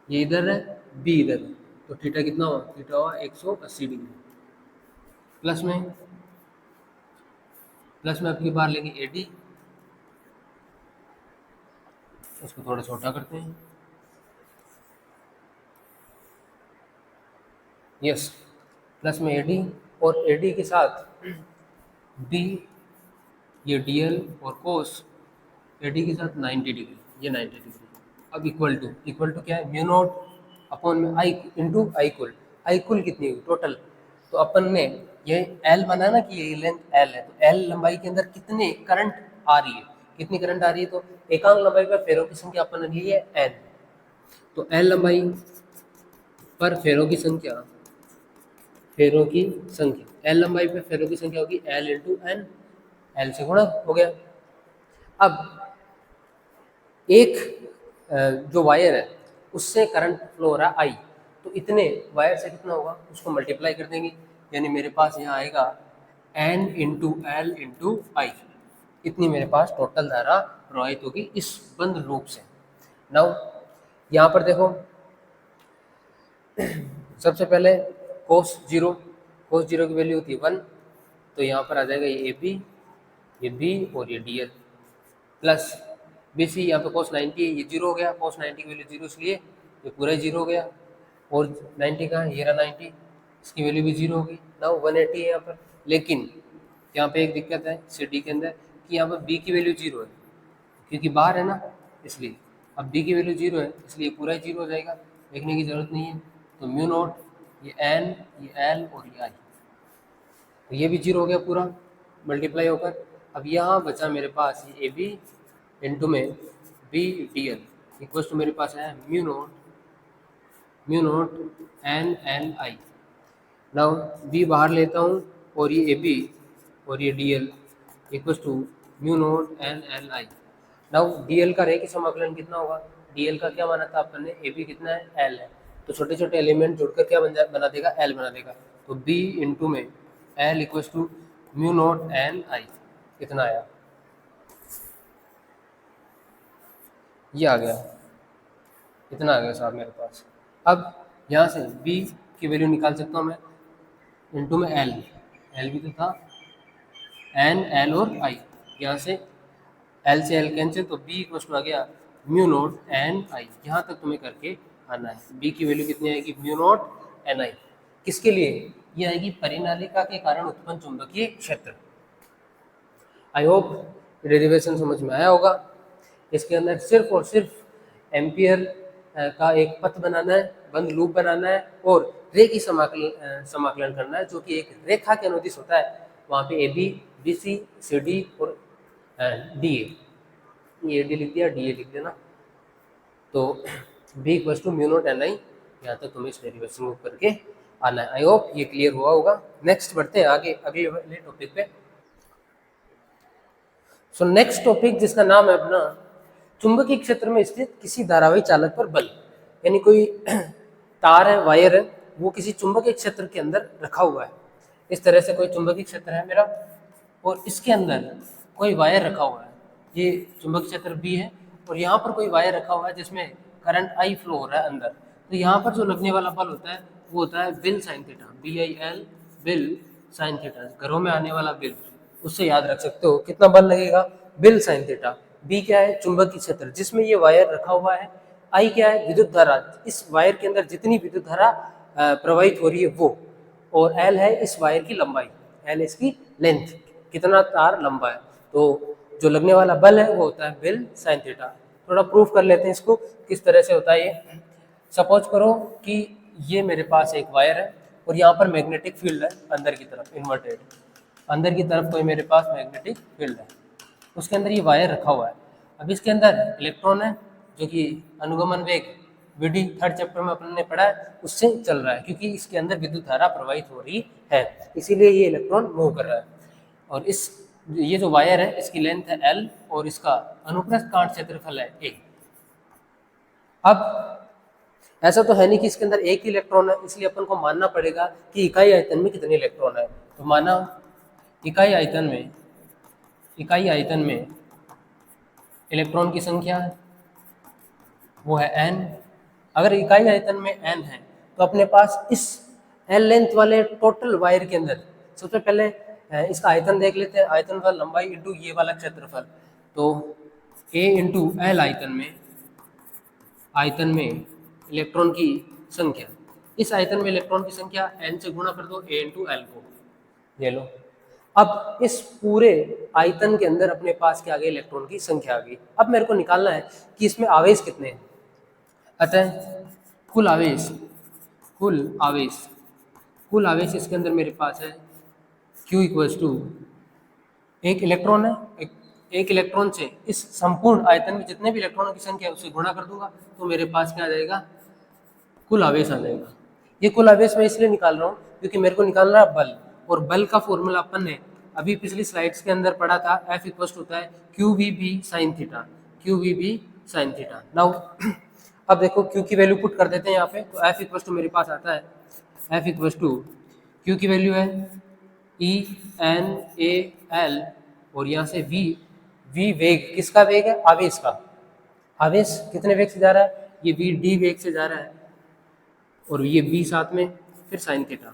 ये इधर है बी इधर है, तो थीटा कितना हुआ, थीटा हुआ 180 डिग्री। प्लस में अब की बार लेंगे ए डी, उसको थोड़ा छोटा करते हैं, यस, प्लस में ए डी, और ए डी के साथ बी ये dl और cos AD के साथ 90 डिग्री, ये 90 डिग्री। अब इक्वल टू क्या है, म्यू नॉट अपॉन में आई इंटू आई कुल कितनी हुई टोटल। तो अपन ने ये एल बना ना कि ये लेंथ एल है, तो एल लंबाई के अंदर कितने करंट आ रही है, कितनी करंट आ रही है, तो एकांक लंबाई पर फेरों की संख्या अपन ने ली है एन। तो एल लंबाई पर फेरों की संख्या, एल लंबाई पर फेरों की संख्या होगी एल इंटू एन, एल से गुणा हो गया। अब एक जो वायर है उससे करंट फ्लो हो रहा है आई, तो इतने वायर से कितना होगा उसको मल्टीप्लाई कर देंगे, यानी मेरे पास यहाँ आएगा एन इंटू एल इंटू आई, इतनी मेरे पास टोटल धारा प्रवाहित होगी इस बंद लूप से। नाउ यहाँ पर देखो सबसे पहले कोस जीरो की वैल्यू होती है 1, तो यहाँ पर आ जाएगा ये ये बी और ये D L plus B C, यहाँ पे कोस 90 ये जीरो हो गया, कोस 90 की वैल्यू जीरो इसलिए ये पूरा जीरो हो गया, और 90 का ये रहा 90, इसकी वैल्यू भी जीरो होगी। नाउ 180 है यहाँ पर, लेकिन यहाँ पे एक दिक्कत है सी डी के अंदर कि यहाँ पर बी की वैल्यू जीरो है, क्योंकि बाहर है ना इसलिए। अब बी की वैल्यू जीरो है इसलिए पूरा ही जीरो हो जाएगा, देखने की ज़रूरत नहीं है। तो म्यू नॉट ये एन ये एल और ये आई, तो ये भी जीरो हो गया पूरा मल्टीप्लाई होकर। अब यहाँ बचा मेरे पास ये ए बी इंटू में B D L equals to मेरे पास है mu not N L I. Now B बाहर लेता हूँ और ये ए बी और ये D L equals to mu not N L I. Now D L का रेखीय समाकलन कितना होगा, डी एल का क्या माना था अपन ने, ए बी कितना है एल है, तो छोटे छोटे एलिमेंट जोड़कर क्या बना देगा एल बना देगा, तो बी इंटू में L equals to mu not N I, कितना आया ये आ गया, इतना आ गया साहब मेरे पास। अब यहाँ से b की वैल्यू निकाल सकता हूँ मैं, इंटू में l भी तो था n l और i, यहाँ से l से l कैंसिल, तो b इक्वल टू आ गया म्यू नॉट एन आई। यहाँ तक तुम्हें करके आना है, b की वैल्यू कितनी आएगी म्यू नॉट एन आई, किसके लिए, ये आएगी परिनालिका के कारण उत्पन्न चुंबकीय क्षेत्र। आई होप डेरिवेशन समझ में आया होगा। इसके अंदर सिर्फ और सिर्फ एम्पियर का एक पथ बनाना है, बंद लूप बनाना है और रेखीय समाकलन करना है, जो कि एक रेखा के अनुदिश होता है। वहाँ पे A B B C C D और डी ए डी लिख दिया, डी ए लिख देना, तो B equal to mu not N I. यहाँ तक तुम्हें इस डेरिवेशन को करके आना है। आई होप ये क्लियर हुआ होगा। नेक्स्ट बढ़ते हैं आगे अगले वाले टॉपिक पे। सो नेक्स्ट टॉपिक जिसका नाम है अपना चुंबकीय क्षेत्र में स्थित किसी धारावाही चालक पर बल, यानी कोई तार है वायर है वो किसी चुंबकीय क्षेत्र के अंदर रखा हुआ है। इस तरह से कोई चुंबकीय क्षेत्र है मेरा और इसके अंदर कोई वायर रखा हुआ है, ये चुंबकीय क्षेत्र बी है और यहाँ पर कोई वायर रखा हुआ है जिसमें करंट आई फ्लो हो रहा है अंदर। तो यहाँ पर जो लगने वाला बल होता है वो होता है bill sine theta, BIL bill sine theta, घरों में आने वाला बिल, उससे याद रख सकते हो कितना बल लगेगा बिल साइन थीटा। बी क्या है चुंबकीय क्षेत्र जिसमें ये वायर रखा हुआ है, आई क्या है विद्युत धारा, इस वायर के अंदर जितनी विद्युत धारा प्रवाहित हो रही है वो, और एल है इस वायर की लंबाई, एल इसकी लेंथ, कितना तार लंबा है। तो जो लगने वाला बल है वो होता है बिल साइन थीटा। थोड़ा प्रूफ कर लेते हैं इसको किस तरह से होता है ये। सपोज करो कि ये मेरे पास एक वायर है और यहाँ पर मैग्नेटिक फील्ड है अंदर की तरफ इन्वर्टेड, अंदर की तरफ कोई मेरे पास मैग्नेटिक फील्ड है, उसके अंदर ये वायर रखा हुआ है। अब इसके अंदर इलेक्ट्रॉन है जो कि अनुगमन वेग विधि थर्ड चैप्टर में अपन ने पढ़ा है उससे चल रहा है, क्योंकि इसके अंदर विद्युत धारा प्रवाहित हो रही है इसीलिए ये इलेक्ट्रॉन मूव कर रहा है। और इस ये जो वायर है इसकी लेंथ है एल और इसका अनुप्रस्थ काट क्षेत्रफल है ए। अब ऐसा तो है नहीं कि इसके अंदर एक ही इलेक्ट्रॉन है, इसलिए अपन को मानना पड़ेगा कि इकाई आयतन में कितने इलेक्ट्रॉन है। तो माना इकाई आयतन में इलेक्ट्रॉन की संख्या वो है n। अगर इकाई आयतन में n है तो अपने पास इस l लेंथ वाले टोटल वायर के अंदर सबसे पहले इसका आयतन देख लेते हैं, आयतन का लंबाई इंटू ये वाला क्षेत्रफल, तो a इंटू एल आयतन में इलेक्ट्रॉन की संख्या, इस आयतन में इलेक्ट्रॉन की संख्या n से गुणा कर दो a इंटू एल को, ये लो। अब इस पूरे आयतन के अंदर अपने पास क्या आ गई, इलेक्ट्रॉन की संख्या आ गई। अब मेरे को निकालना है कि इसमें आवेश कितने हैं। अतः कुल आवेश कुल आवेश कुल आवेश इसके अंदर मेरे पास है Q इक्वल्स टू, एक इलेक्ट्रॉन है, एक इलेक्ट्रॉन से इस संपूर्ण आयतन में जितने भी इलेक्ट्रॉनों की संख्या है उसे गुणा कर दूंगा तो मेरे पास क्या आ जाएगा, कुल आवेश आ जाएगा। ये कुल आवेश मैं इसलिए निकाल रहा हूँ क्योंकि मेरे को निकालना है बल, और बल का फॉर्मूला अपन ने अभी पिछली स्लाइड्स के अंदर पढ़ा था, F इक्वल्स होता है QVB sin theta, QVB sin theta. Now अब देखो Q की वैल्यू पुट कर देते हैं यहाँ पे, तो F इक्वल्स टू मेरे पास आता है, F इक्वल्स टू Q की वैल्यू है E_N_A_L और यहाँ से V वेग, किसका वेग है, आवेश का। आवेश कितने वेग से जा रहा है, ये V वेग से जा रहा है, और ये B साथ में, फिर साइन थीटा।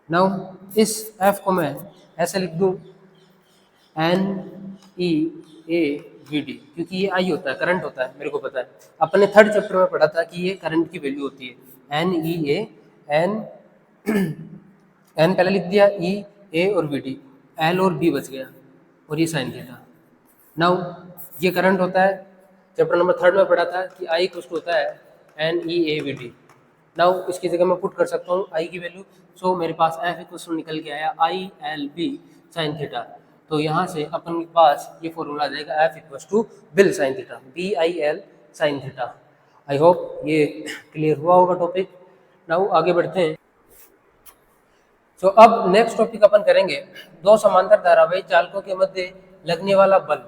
नाउ इस F को मैं ऐसे लिख दूँ NEAVD, क्योंकि ये I होता है, करंट होता है, मेरे को पता है, अपने थर्ड चैप्टर में पढ़ा था कि ये करंट की वैल्यू होती है NEA, N पहले लिख दिया, E A और VD, L और B बच गया, और ये साइन थीटा। नाउ ये करंट होता है, चैप्टर नंबर थर्ड में पढ़ा था कि I कुछ होता है NEAVD। नाउ इसकी जगह मैं पुट कर सकता हूँ I की वैल्यू, सो मेरे पास F इक्वल्स टू निकल के आया ILB साइन थीटा। तो यहाँ से अपन के पास ये फॉर्मूला आ जाएगा F equals to BIL sine theta, BIL sine theta. I hope ये क्लियर हुआ होगा टॉपिक। नाउ आगे बढ़ते हैं। तो अब नेक्स्ट टॉपिक अपन करेंगे दो समांतर धारावाही चालकों के मध्य लगने वाला बल।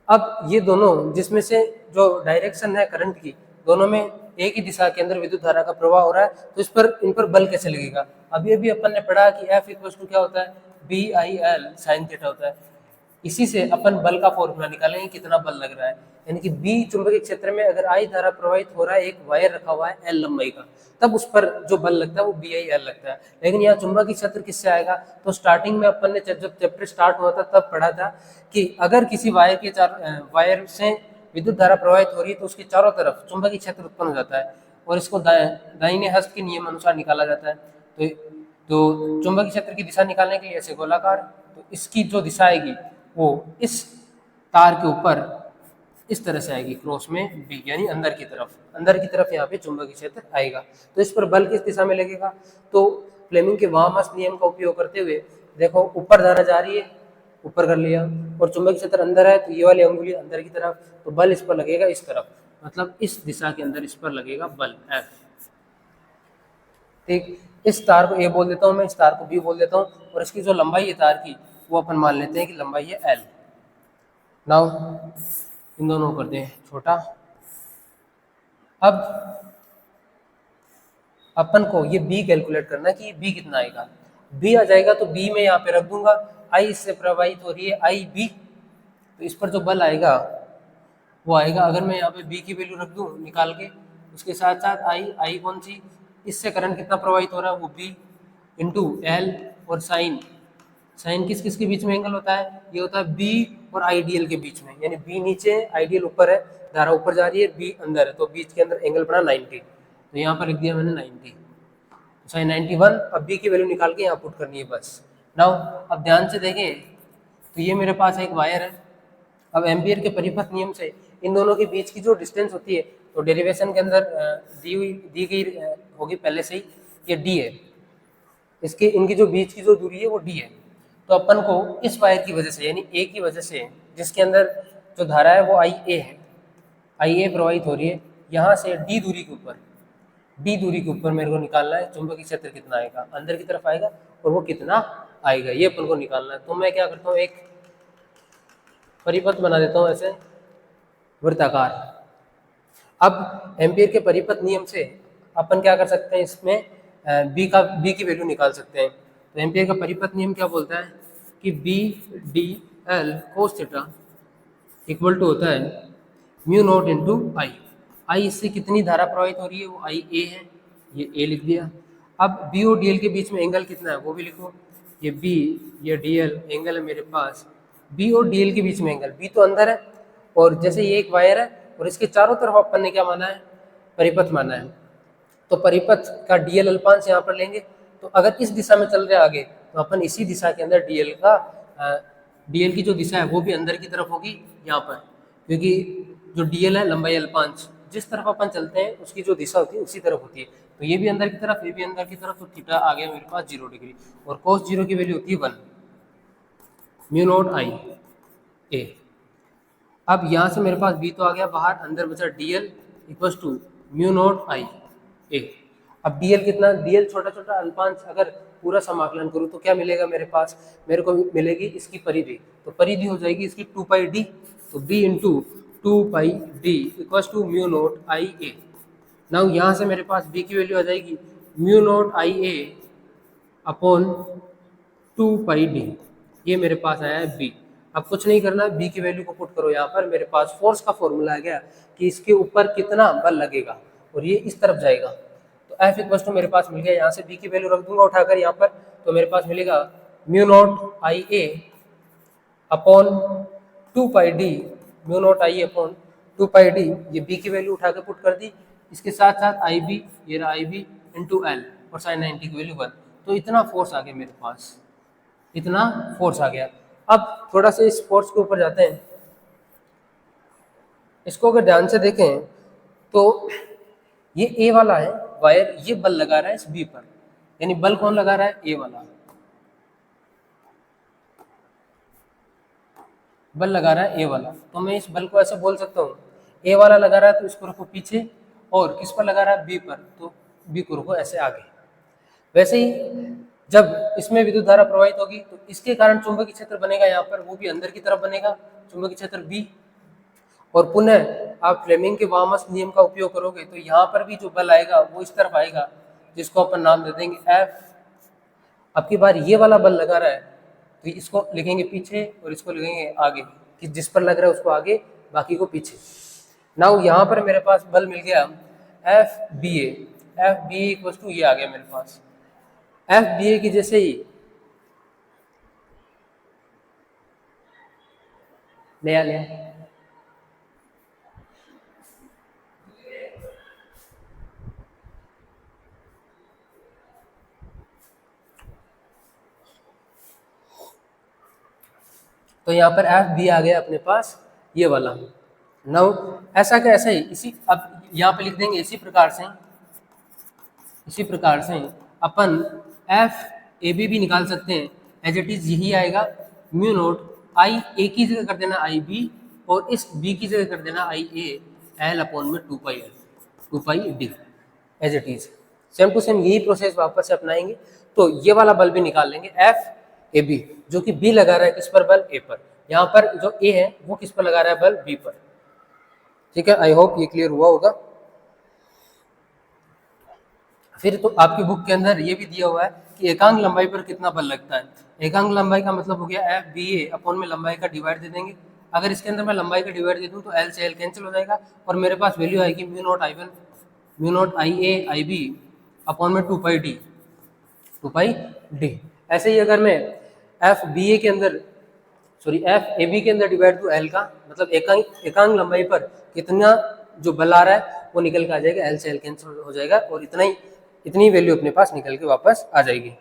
अब ये दोनों, जिसमें से जो डायरेक्शन है करंट की, दोनों में एक ही दिशा के अंदर विद्युत धारा का प्रवाह हो रहा है, तो इन पर बल कैसे लगेगा। अभी अपन ने पढ़ा कि F इक्वल्स टू क्या होता है, BIL साइन थीटा होता है। इसी से अपन बल का फॉर्मूला निकालेंगे कितना बल लग रहा है, यानी कि B चुंबकीय क्षेत्र में अगर I धारा प्रवाहित हो रहा है, एक वायर रखा हुआ है L लंबाई का, तब उस पर जो बल लगता है वो BIL लगता है। लेकिन यहाँ चुंबकीय क्षेत्र किससे आएगा, तो स्टार्टिंग में अपन ने जब चैप्टर स्टार्ट हुआ था तब पढ़ा था कि अगर किसी वायर से विद्युत धारा प्रवाहित हो रही है तो उसके चारों तरफ चुंबकीय क्षेत्र उत्पन्न हो जाता है, और इसको दाहिने हस्त के नियम अनुसार निकाला जाता है। तो चुंबकीय क्षेत्र की दिशा निकालने के लिए ऐसे गोलाकार, तो इसकी जो दिशा आएगी वो इस तार के ऊपर इस तरह से आएगी, क्रॉस में B, यानी अंदर की तरफ यहाँ पे चुंबकीय क्षेत्र आएगा। तो इस पर बल किस दिशा में लगेगा, तो फ्लेमिंग के वामहस्त नियम का उपयोग करते हुए देखो, ऊपर धारा जा रही है, ऊपर कर लिया, और चुंबकीय क्षेत्र अंदर है तो ये वाली अंगुली अंदर की तरफ, तो बल इस पर लगेगा इस तरफ, मतलब इस दिशा के अंदर इस पर लगेगा बल F। ठीक, इस तार को A बोल देता हूँ मैं, इस तार को B बोल देता हूँ, और इसकी जो लंबाई है तार की वो अपन मान लेते हैं कि लंबाई है L। नाउ इन दोनों को कर दें छोटा। अब अपन को ये B कैलकुलेट करना है कि B कितना आएगा। B आ जाएगा तो B में यहाँ पे रख दूंगा, I इससे प्रवाहित हो रही है IB, तो इस पर जो बल आएगा वो आएगा, अगर मैं यहाँ पे B की वैल्यू रख दूँ निकाल के, उसके साथ साथ I कौन सी, इससे करंट कितना प्रवाहित हो रहा है वो B इंटू L, और साइन किस किस के बीच में एंगल होता है, ये होता है B और आइडियल के बीच में, यानी B नीचे आइडियल ऊपर है, धारा ऊपर जा रही है, B अंदर है, तो बीच के अंदर एंगल बना 90, तो यहाँ पर लिख दिया मैंने 90, साइन 91। अब B की वैल्यू निकाल के यहाँ पुट करनी है बस। नाउ अब ध्यान से देखें तो ये मेरे पास एक वायर है। अब एम्पियर के परिपथ नियम से इन दोनों के बीच की जो डिस्टेंस होती है, तो डेरिवेशन के अंदर दी गई होगी पहले से ही, ये D है, इसके इनकी जो बीच की जो दूरी है वो D है। तो अपन को इस वायर की वजह से, यानी A की वजह से, जिसके अंदर जो धारा है वो IA है, IA प्रवाहित हो रही है, यहाँ से D दूरी के ऊपर मेरे को निकालना है चुंबकीय क्षेत्र कितना आएगा, अंदर की तरफ आएगा और वो कितना आएगा, ये अपन को निकालना है। तो मैं क्या करता हूँ, एक परिपथ बना देता हूँ ऐसे वृत्ताकार। अब एम्पियर के परिपथ नियम से अपन क्या कर सकते हैं, इसमें B की वैल्यू निकाल सकते हैं। तो एम्पियर का परिपथ नियम क्या बोलता है कि BDL cos theta equal to होता है म्यू नॉट इंटू आई। इससे कितनी धारा प्रवाहित हो रही है, वो IA है, ये A लिख दिया। अब B और DL के बीच में एंगल कितना है वो भी लिखो, ये B, ये DL एंगल है मेरे पास, B और DL के बीच में एंगल, B तो अंदर है, और जैसे ये एक वायर है और इसके चारों तरफ अपन ने क्या माना है, परिपथ माना है, तो परिपथ का DL अल्पांश यहाँ पर लेंगे, तो अगर इस दिशा में चल रहे आगे तो अपन इसी दिशा के अंदर डीएल की जो दिशा है वो भी अंदर की तरफ होगी यहाँ पर, क्योंकि जो डीएल है लंबाई अल्पांश, जिस तरफ अपन चलते हैं उसकी जो दिशा होती है उसी तरफ होती है। तो ये भी अंदर की तरफ, ये भी अंदर की तरफ, तो थीटा आ गया मेरे पास 0 डिग्री, और cos 0 की वैल्यू होती है 1 म्यू नॉट आई ए। अब यहाँ से मेरे पास b तो आ गया बाहर, अंदर बचा dl equal to mu not I A. अब dl कितना, dl छोटा छोटा अल्पांश, अगर पूरा समाकलन करूँ तो क्या मिलेगा मेरे पास, मेरे को मिलेगी इसकी परिधि, तो परिधि हो जाएगी इसकी 2 पाई डी, तो b into 2 pi D equal to mu not I A. Now यहाँ से मेरे पास b की वैल्यू आ जाएगी mu not I A upon 2 pi D, ये मेरे पास आया है b। अब कुछ नहीं करना, b की वैल्यू को पुट करो यहाँ पर, मेरे पास फोर्स का फॉर्मूला आ गया कि इसके ऊपर कितना बल लगेगा और ये इस तरफ जाएगा, तो F इक्वल टू मेरे पास मिल गया, यहाँ से b की वैल्यू रख दूंगा उठाकर यहाँ पर, तो मेरे पास मिलेगा mu naught I A upon 2 pi D, mu naught I A upon 2 pi D, ये b की वैल्यू उठाकर पुट कर दी, इसके साथ साथ आई बी, ये रहा आई बी इंटू एल, और साइन 90 की वैल्यू 1, तो इतना फोर्स आ गया मेरे पास, इतना फोर्स आ गया। अब थोड़ा सा इस फोर्स के ऊपर जाते हैं, इसको अगर ध्यान से देखें तो ये ए वाला है वायर, ये बल लगा रहा है इस बी पर, यानी बल कौन लगा रहा है, ए वाला बल लगा रहा है, ए वाला। तो मैं इस बल को ऐसे बोल सकता हूँ, ए वाला लगा रहा है तो इसको रखो पीछे, और किस पर लगा रहा है, बी पर, तो बी को रखो ऐसे आगे। वैसे ही जब इसमें विद्युत धारा प्रवाहित होगी तो इसके कारण चुंबकीय क्षेत्र बनेगा यहाँ पर, वो भी अंदर की तरफ बनेगा, चुंबकीय क्षेत्र बी। और पुनः आप फ्लेमिंग के वामस नियम का उपयोग करोगे तो यहाँ पर भी जो बल आएगा वो इस तरफ आएगा, जिसको अपन नाम दे देंगे एफ। अब की बार ये वाला बल लगा रहा है तो इसको लिखेंगे पीछे और इसको लिखेंगे आगे, कि जिस पर लग रहा है उसको आगे, बाकी को पीछे। नाउ यहाँ पर मेरे पास बल मिल गया F B A, F B A equal to ये आ गया मेरे पास, एफ बी ए की जैसे ही नया नया तो यहाँ पर एफ बी आ गया अपने पास ये वाला। नाउ ऐसा क्या, ऐसा ही इसी, अब यहाँ पे लिख देंगे इसी प्रकार से अपन एफ ए बी भी निकाल सकते हैं, एज इट इज यही आएगा, म्यू नोट आई ए की जगह कर देना आई बी, और इस बी की जगह कर देना आई ए, एल अपॉन में 2 pi L, 2 pi D, as it is same to same यही प्रोसेस वापस से अपनाएंगे। तो ये वाला बल भी निकाल लेंगे एफ ए बी, जो कि बी लगा रहा है किस पर, बल ए पर, यहाँ पर जो ए है वो किस पर लगा रहा है, बल बी पर। ठीक है, आई होप ये क्लियर हुआ होगा। फिर तो आपकी बुक के अंदर ये भी दिया हुआ है कि एकांक लंबाई पर कितना बल लगता है। एकांक लंबाई का मतलब हो गया एफ बी ए अपॉन में लंबाई का डिवाइड दे देंगे। अगर इसके अंदर मैं लंबाई का डिवाइड दे दूं तो एल से एल कैंसिल हो जाएगा, और मेरे पास वैल्यू आएगी mu not I one, mu not I A I B upon में 2 पाई डी, 2 पाई डी। ऐसे ही अगर मैं एफ बी ए के अंदर, सॉरी एफ ए बी के अंदर डिवाइड दूं एल का, मतलब एकांक लंबाई पर कितना जो बल आ रहा है वो निकल के आ जाएगा, एल से एल कैंसिल हो जाएगा, और इतनी वैल्यू अपने पास निकल के वापस आ जाएगी।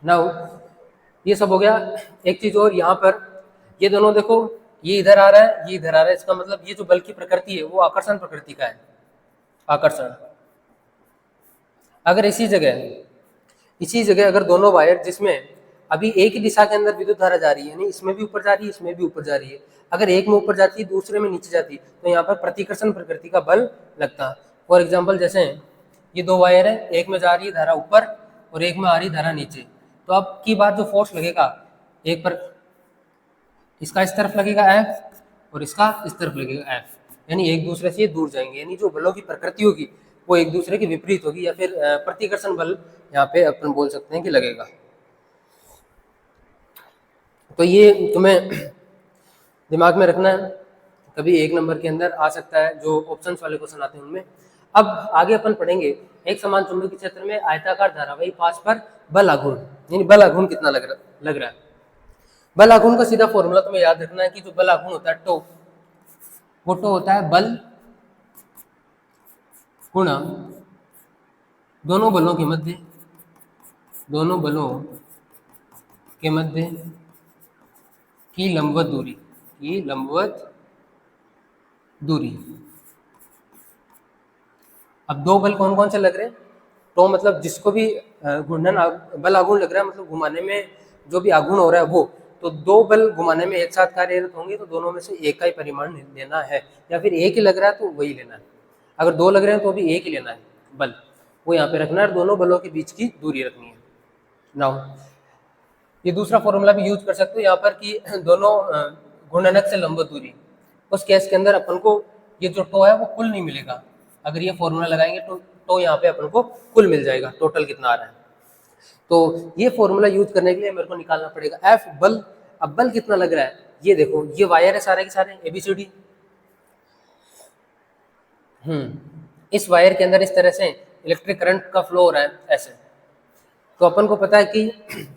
नाउ ये सब हो गया। एक चीज और, यहाँ पर ये दोनों देखो, ये इधर आ रहा है, ये इधर आ रहा है, इसका मतलब ये जो बल की प्रकृति है वो आकर्षण प्रकृति का है, आकर्षण। अगर इसी जगह अगर दोनों वायर जिसमें अभी एक ही दिशा के अंदर विद्युत धारा जा रही है, यानी इसमें भी ऊपर जा रही है, इसमें भी ऊपर जा रही है, अगर एक में ऊपर जाती है दूसरे में नीचे जाती है तो यहाँ पर प्रतिकर्षण प्रकृति का बल लगता है। फॉर एग्जाम्पल जैसे ये 2 वायर है, एक में जा रही है धारा ऊपर और एक में आ रही है धारा नीचे, तो अब की बात जो फोर्स लगेगा, एक पर इसका इस तरफ लगेगा एफ और इसका इस तरफ लगेगा एफ, यानी एक दूसरे से दूर जाएंगे, यानी जो बलों की प्रकृति होगी वो एक दूसरे के विपरीत होगी, या फिर प्रतिकर्षण बल यहाँ पे अपन बोल सकते हैं कि लगेगा। तो ये तुम्हें दिमाग में रखना है, कभी 1 नंबर के अंदर आ सकता है, जो ऑप्शंस वाले क्वेश्चन आते हैं उनमें। अब आगे अपन पढ़ेंगे एक समान चुंबकीय क्षेत्र में आयताकार धारावाही पास पर बल आघूर्ण, यानी बल आघूर्ण कितना लग रहा है। बल आघूर्ण का सीधा फॉर्मूला तुम्हें याद रखना है कि जो बल आघूर्ण होता है टो, वो टो होता है बल गुणा दोनों बलों के मध्य दोनों बलों के मध्य की लंबवत दूरी। अब दो बल कौन कौन से लग रहे हैं? तो मतलब जिसको भी बल आघूर्ण लग रहा है, मतलब घुमाने में जो भी आघूर्ण हो रहा है वो, तो दो बल घुमाने में एक साथ कार्यरत होंगे तो दोनों में से एक का ही परिमाण लेना है, या फिर एक ही लग रहा है तो वही लेना है। अगर दो लग रहे हैं तो भी एक ही लेना है बल, वो यहाँ पे रखना है, दोनों बलों के बीच की दूरी रखनी है। नाउ ये दूसरा फॉर्मूला भी यूज कर सकते हो यहाँ पर कि दोनों गुणनक से लंबवत दूरी। उस केस के अंदर अपन को ये जो टो है वो कुल नहीं मिलेगा, अगर ये फॉर्मूला लगाएंगे तो टो यहाँ पे अपन को कुल मिल जाएगा, टोटल कितना आ रहा है। तो ये फॉर्मूला यूज करने के लिए मेरे को निकालना पड़ेगा एफ बल। अब बल कितना लग रहा है, ये देखो, ये वायर है सारे के सारे ABCD। इस वायर के अंदर इस तरह से इलेक्ट्रिक करंट का फ्लो हो रहा है ऐसे। तो अपन को पता है कि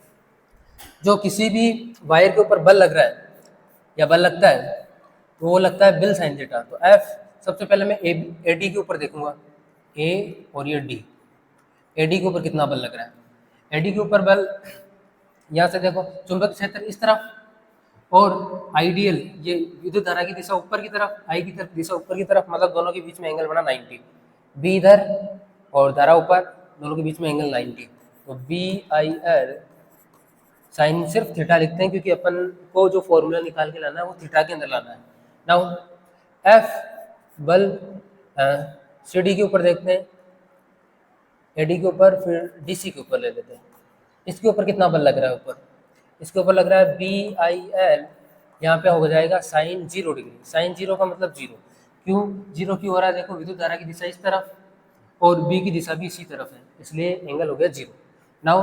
जो किसी भी वायर के ऊपर बल लग रहा है या बल लगता है तो वो लगता है बिल साइन थीटा। तो एफ, सबसे पहले मैं AD के ऊपर देखूंगा, A और ये D, AD के ऊपर कितना बल लग रहा है। AD के ऊपर बल, यहाँ से देखो चुंबक क्षेत्र इस तरफ, और आइडियल ये विद्युत धारा की दिशा ऊपर की तरफ, आई की तरफ दिशा ऊपर की तरफ, मतलब दोनों के बीच में एंगल बना 90। बी इधर और धारा ऊपर, दोनों के बीच में एंगल 90। तो BIL साइन सिर्फ थीटा लिखते हैं क्योंकि अपन को जो फॉर्मूला निकाल के लाना है वो थीटा के अंदर लाना है। नाउ एफ बल CD के ऊपर देखते हैं, AD के ऊपर, फिर DC के ऊपर ले लेते हैं। इसके ऊपर कितना बल लग रहा है ऊपर, इसके ऊपर लग रहा है BIL, यहाँ पे हो जाएगा साइन 0 डिग्री। साइन 0 का मतलब 0, क्यों 0 क्यों हो रहा है? देखो विद्युत धारा की दिशा इस तरफ और B की दिशा भी इसी तरफ है, इसलिए एंगल हो गया 0। नाउ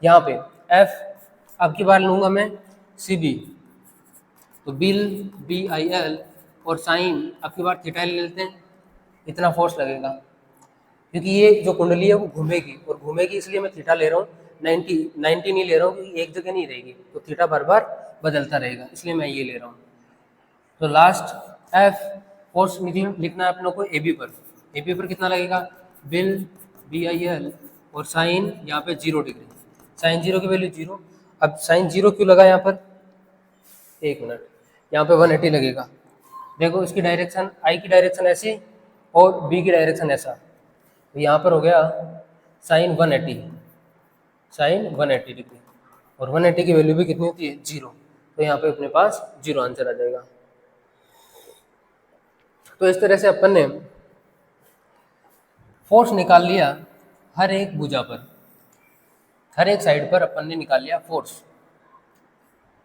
यहाँ पे F अब की बार लूंगा मैं CB, तो बिल BIL और साइन अब की बार थीटा ले लेते हैं। इतना फोर्स लगेगा क्योंकि ये जो कुंडली है वो घूमेगी, और घूमेगी इसलिए मैं थीटा ले रहा हूँ 90 नहीं ले रहा हूँ क्योंकि एक जगह नहीं रहेगी, तो थीटा बार बार बदलता रहेगा, इसलिए मैं ये ले रहा हूँ। तो लास्ट एफ फोर्स लिखना है अपनों को AB पर। AB पर कितना लगेगा? बिल BIL और साइन यहाँ पे 0 डिग्री, साइन 0 की वैल्यू 0। अब साइन 0 क्यों लगा यहाँ पर? एक मिनट, यहाँ पे 180 लगेगा। देखो इसकी डायरेक्शन, आई की डायरेक्शन ऐसी और B की डायरेक्शन ऐसा, तो यहाँ पर हो गया साइन 180, साइन 180 डिग्री, और 180 की वैल्यू भी कितनी होती है? 0। तो यहाँ पे अपने पास 0 आंसर आ जाएगा। तो इस तरह से अपन ने फोर्स निकाल लिया हर एक भुजा पर, हर एक साइड पर अपन ने निकाल लिया फोर्स,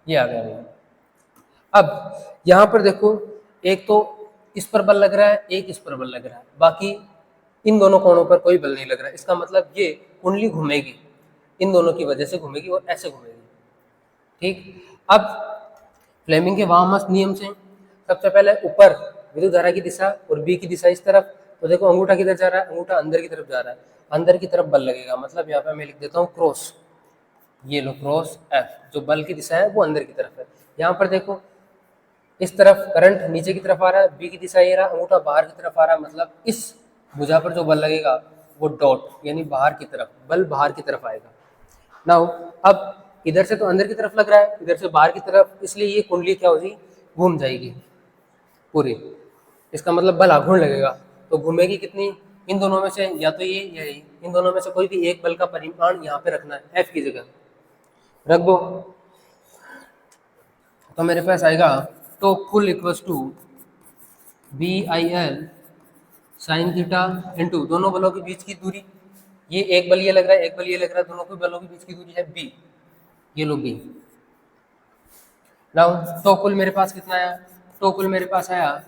ये आ गया मेरा। अब यहाँ पर देखो, एक तो इस पर बल लग रहा है, एक इस पर बल लग रहा है, बाकी इन दोनों कोणों पर कोई बल नहीं लग रहा है। इसका मतलब ये कुंडली घूमेगी, इन दोनों की वजह से घूमेगी और ऐसे घूमेगी। ठीक, अब फ्लेमिंग के वामहस्त नियम से सबसे पहले ऊपर विद्युत धारा की दिशा और B की दिशा इस तरफ, तो देखो अंगूठा किधर जा रहा है? अंगूठा अंदर की तरफ जा रहा है, अंदर की तरफ बल लगेगा, मतलब यहाँ पे मैं लिख देता हूँ क्रॉस, ये लो क्रॉस F, जो बल की दिशा है वो अंदर की तरफ है। यहाँ पर देखो इस तरफ करंट नीचे की तरफ आ रहा है, B की दिशा ये रहा, अंगूठा बाहर की तरफ आ रहा है, मतलब इस भुजा पर जो बल लगेगा वो डॉट यानी बाहर की तरफ, बल बाहर की तरफ आएगा। नाउ अब इधर से तो अंदर की तरफ लग रहा है, इधर से बाहर की तरफ, इसलिए ये कुंडली क्या हो जाएगी? घूम जाएगी पूरी। इसका मतलब बल आघूर्ण लगेगा, तो घूमेगी कितनी? इन दोनों में से या तो ये या ये, इन दोनों में से कोई भी एक बल का परिमाण यहाँ पे रखना है, F की जगह रख दो। तो मेरे पास आएगा तो कुल equals to BIL sine theta into दोनों बलों के बीच की दूरी, ये एक बल ये लग रहा है, एक बल ये लग रहा है, दोनों के बलों के बीच की दूरी है B, ये लो B। नाउ तो कुल मेरे पास कितना आया? तो कुल मेरे पास आया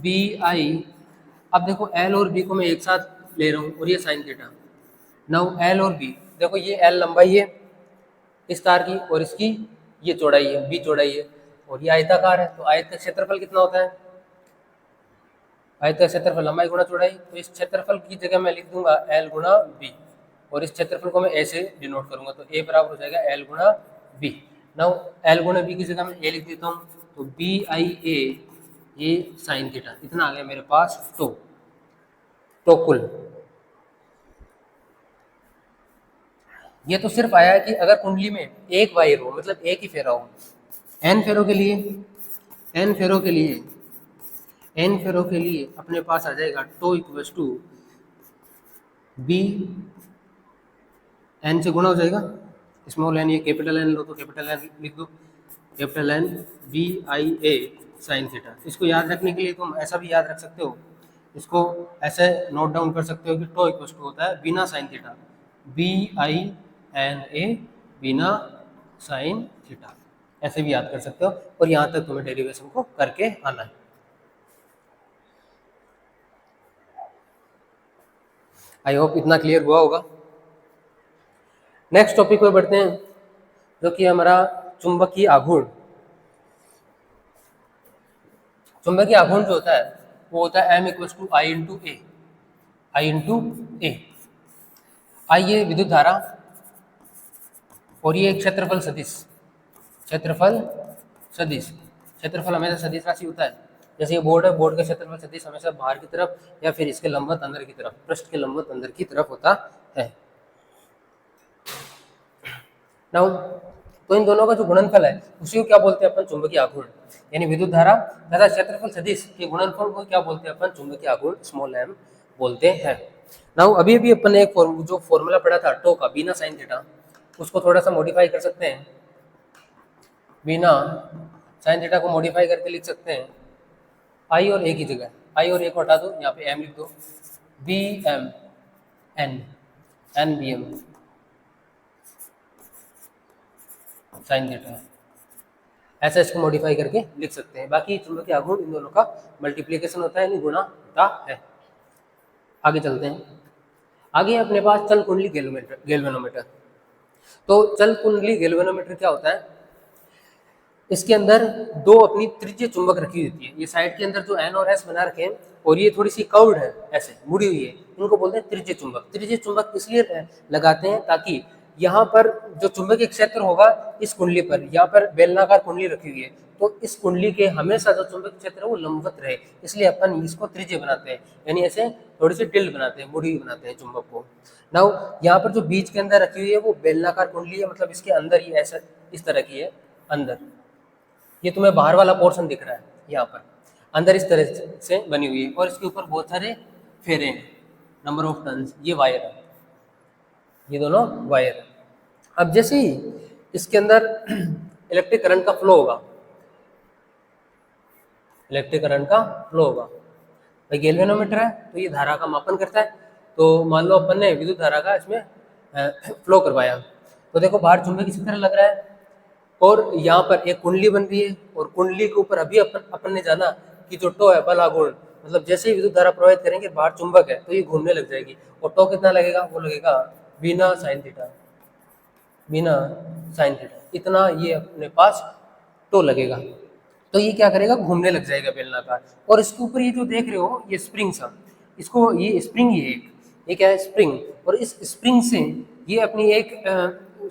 BI, अब देखो L और B को मैं एक साथ ले रहा हूँ और ये साइन थीटा। नाउ L और B, देखो ये L लंबाई है इस तार की और इसकी ये चौड़ाई है, B चौड़ाई है, और ये आयताकार है, तो आयत का क्षेत्रफल कितना होता है? आयत का क्षेत्रफल लंबाई गुणा चौड़ाई, तो इस क्षेत्रफल की जगह मैं लिख दूंगा L गुणा B, और इस क्षेत्रफल को मैं A से डिनोट करूंगा, तो A बराबर हो जाएगा L गुणा B। नाउ L गुणा B की जगह मैं A लिख देता हूँ, तो BIA ये साइन थीटा, इतना आ गया मेरे पास तो कुल। ये तो सिर्फ आया है कि अगर कुंडली में एक वायर हो, मतलब एक ही फेरा हो। एन फेरों के लिए एन फेरों के लिए एन फेरों के लिए अपने पास आ जाएगा tau equals to B, N से गुणा हो जाएगा, स्मॉल एन, ये कैपिटल एन लो तो कैपिटल एन लिख दो, capital N B I A sine theta. इसको याद रखने के लिए तुम ऐसा भी याद रख सकते हो, इसको ऐसे नोट डाउन कर सकते हो कि टो इक्वल्स टू होता है बिना sine theta, B I N A बिना साइन थीटा, ऐसे भी याद कर सकते हो। और यहाँ तक तुम्हें डेरिवेशन को करके आना है। आई होप इतना क्लियर हुआ होगा। नेक्स्ट टॉपिक पे बढ़ते हैं, जो कि हमारा चुंबकीय आघूर्ण। चुंबकीय आघूर्ण जो होता है वो होता है m equals to I into A, I into A. I ये विद्युत धारा और ये एक क्षेत्रफल सदिश, क्षेत्रफल सदिश, क्षेत्रफल हमेशा सदिश राशि होता है। जैसे ये बोर्ड है, बोर्ड का क्षेत्रफल सदिश हमेशा बाहर की तरफ या फिर इसके लंबवत अंदर की तरफ, पृष्ठ के लंबवत अंदर की तरफ होता है। नाउ तो इन दोनों का जो गुणनफल है उसी को क्या बोलते हैं अपन, चुंबकीय आघूर्ण। यानी विद्युत धारा तथा क्षेत्रफल सदिश के गुणनफल को क्या बोलते हैं अपन, चुंबकीय आघूर्ण स्मॉल एम बोलते हैं। नाउ अभी भी अपन ने एक जो फॉर्मूला पढ़ा था टो का बिना साइन थीटा, उसको थोड़ा सा मॉडिफाई कर सकते हैं। बिना साइन थीटा को मॉडिफाई करके लिख सकते हैं आई और ए की जगह, आई और ए को हटा दो, यहाँ पे एम लिख दो, B M N, N B M sine theta, ऐसा इसको मॉडिफाई करके लिख सकते हैं। बाकी चुंबकीय आघूर्ण इन दोनों का मल्टीप्लिकेशन होता है, यानी गुणा होता है। आगे चलते हैं। आगे अपने पास चल कुंडली गैल्वेनोमीटर। तो चल कुंडली गैल्वेनोमीटर क्या होता है, इसके अंदर दो अपनी त्रिज्य चुंबक रखी होती है। ये साइड के अंदर जो एन और एस बना रखे हैं और ये थोड़ी सी कर्व्ड है, ऐसे मुड़ी हुई है, इनको बोलते हैं त्रिज्य चुंबक। त्रिज्य चुंबक इसलिए लगाते हैं ताकि यहाँ पर जो चुंबकीय क्षेत्र होगा इस कुंडली पर, यहाँ पर बेलनाकार कुंडली रखी हुई है, तो इस कुंडली के हमेशा जो चुंबकीय क्षेत्र है वो लंबवत रहे, इसलिए अपन इसको त्रिज्य बनाते हैं, यानी ऐसे थोड़ी सी टिल्ड बनाते हैं, मुड़ी बनाते हैं चुंबक को। नाउ यहाँ पर जो बीच के अंदर रखी हुई है वो बेलनाकार कुंडली है, मतलब इसके अंदर ही ऐसा इस तरह की है अंदर। ये तुम्हें बाहर वाला पोर्शन दिख रहा है, यहाँ पर अंदर इस तरह से बनी हुई है और इसके ऊपर बहुत सारे फेरे हैं, नंबर ऑफ टर्न्स। ये वायर है, ये दोनों वायर है। अब जैसे ही इसके अंदर इलेक्ट्रिक करंट का फ्लो होगा, इलेक्ट्रिक करंट का फ्लो होगा, भाई गैल्वेनोमीटर है तो ये धारा का मापन करता है। तो मान लो अपन ने विद्युत धारा का इसमें फ्लो करवाया, तो देखो बाहर चुंबक इसी तरह लग रहा है और यहाँ पर एक कुंडली बन रही है और कुंडली के ऊपर अभी अपन ने जाना कि जो टो है बल आघूर्ण, मतलब जैसे ही विद्युत धारा प्रवाहित करेंगे बाहर चुंबक है तो ये घूमने लग जाएगी। और टो कितना लगेगा, वो लगेगा बिना साइन थीटा, बिना साइन थीटा इतना ये अपने पास टो लगेगा। तो ये क्या करेगा, घूमने लग जाएगा बेलनाकार। और इसके ऊपर ये जो देख रहे हो ये स्प्रिंग सा, इसको ये स्प्रिंग ही है एक, ये क्या है स्प्रिंग, और इस स्प्रिंग से ये अपनी एक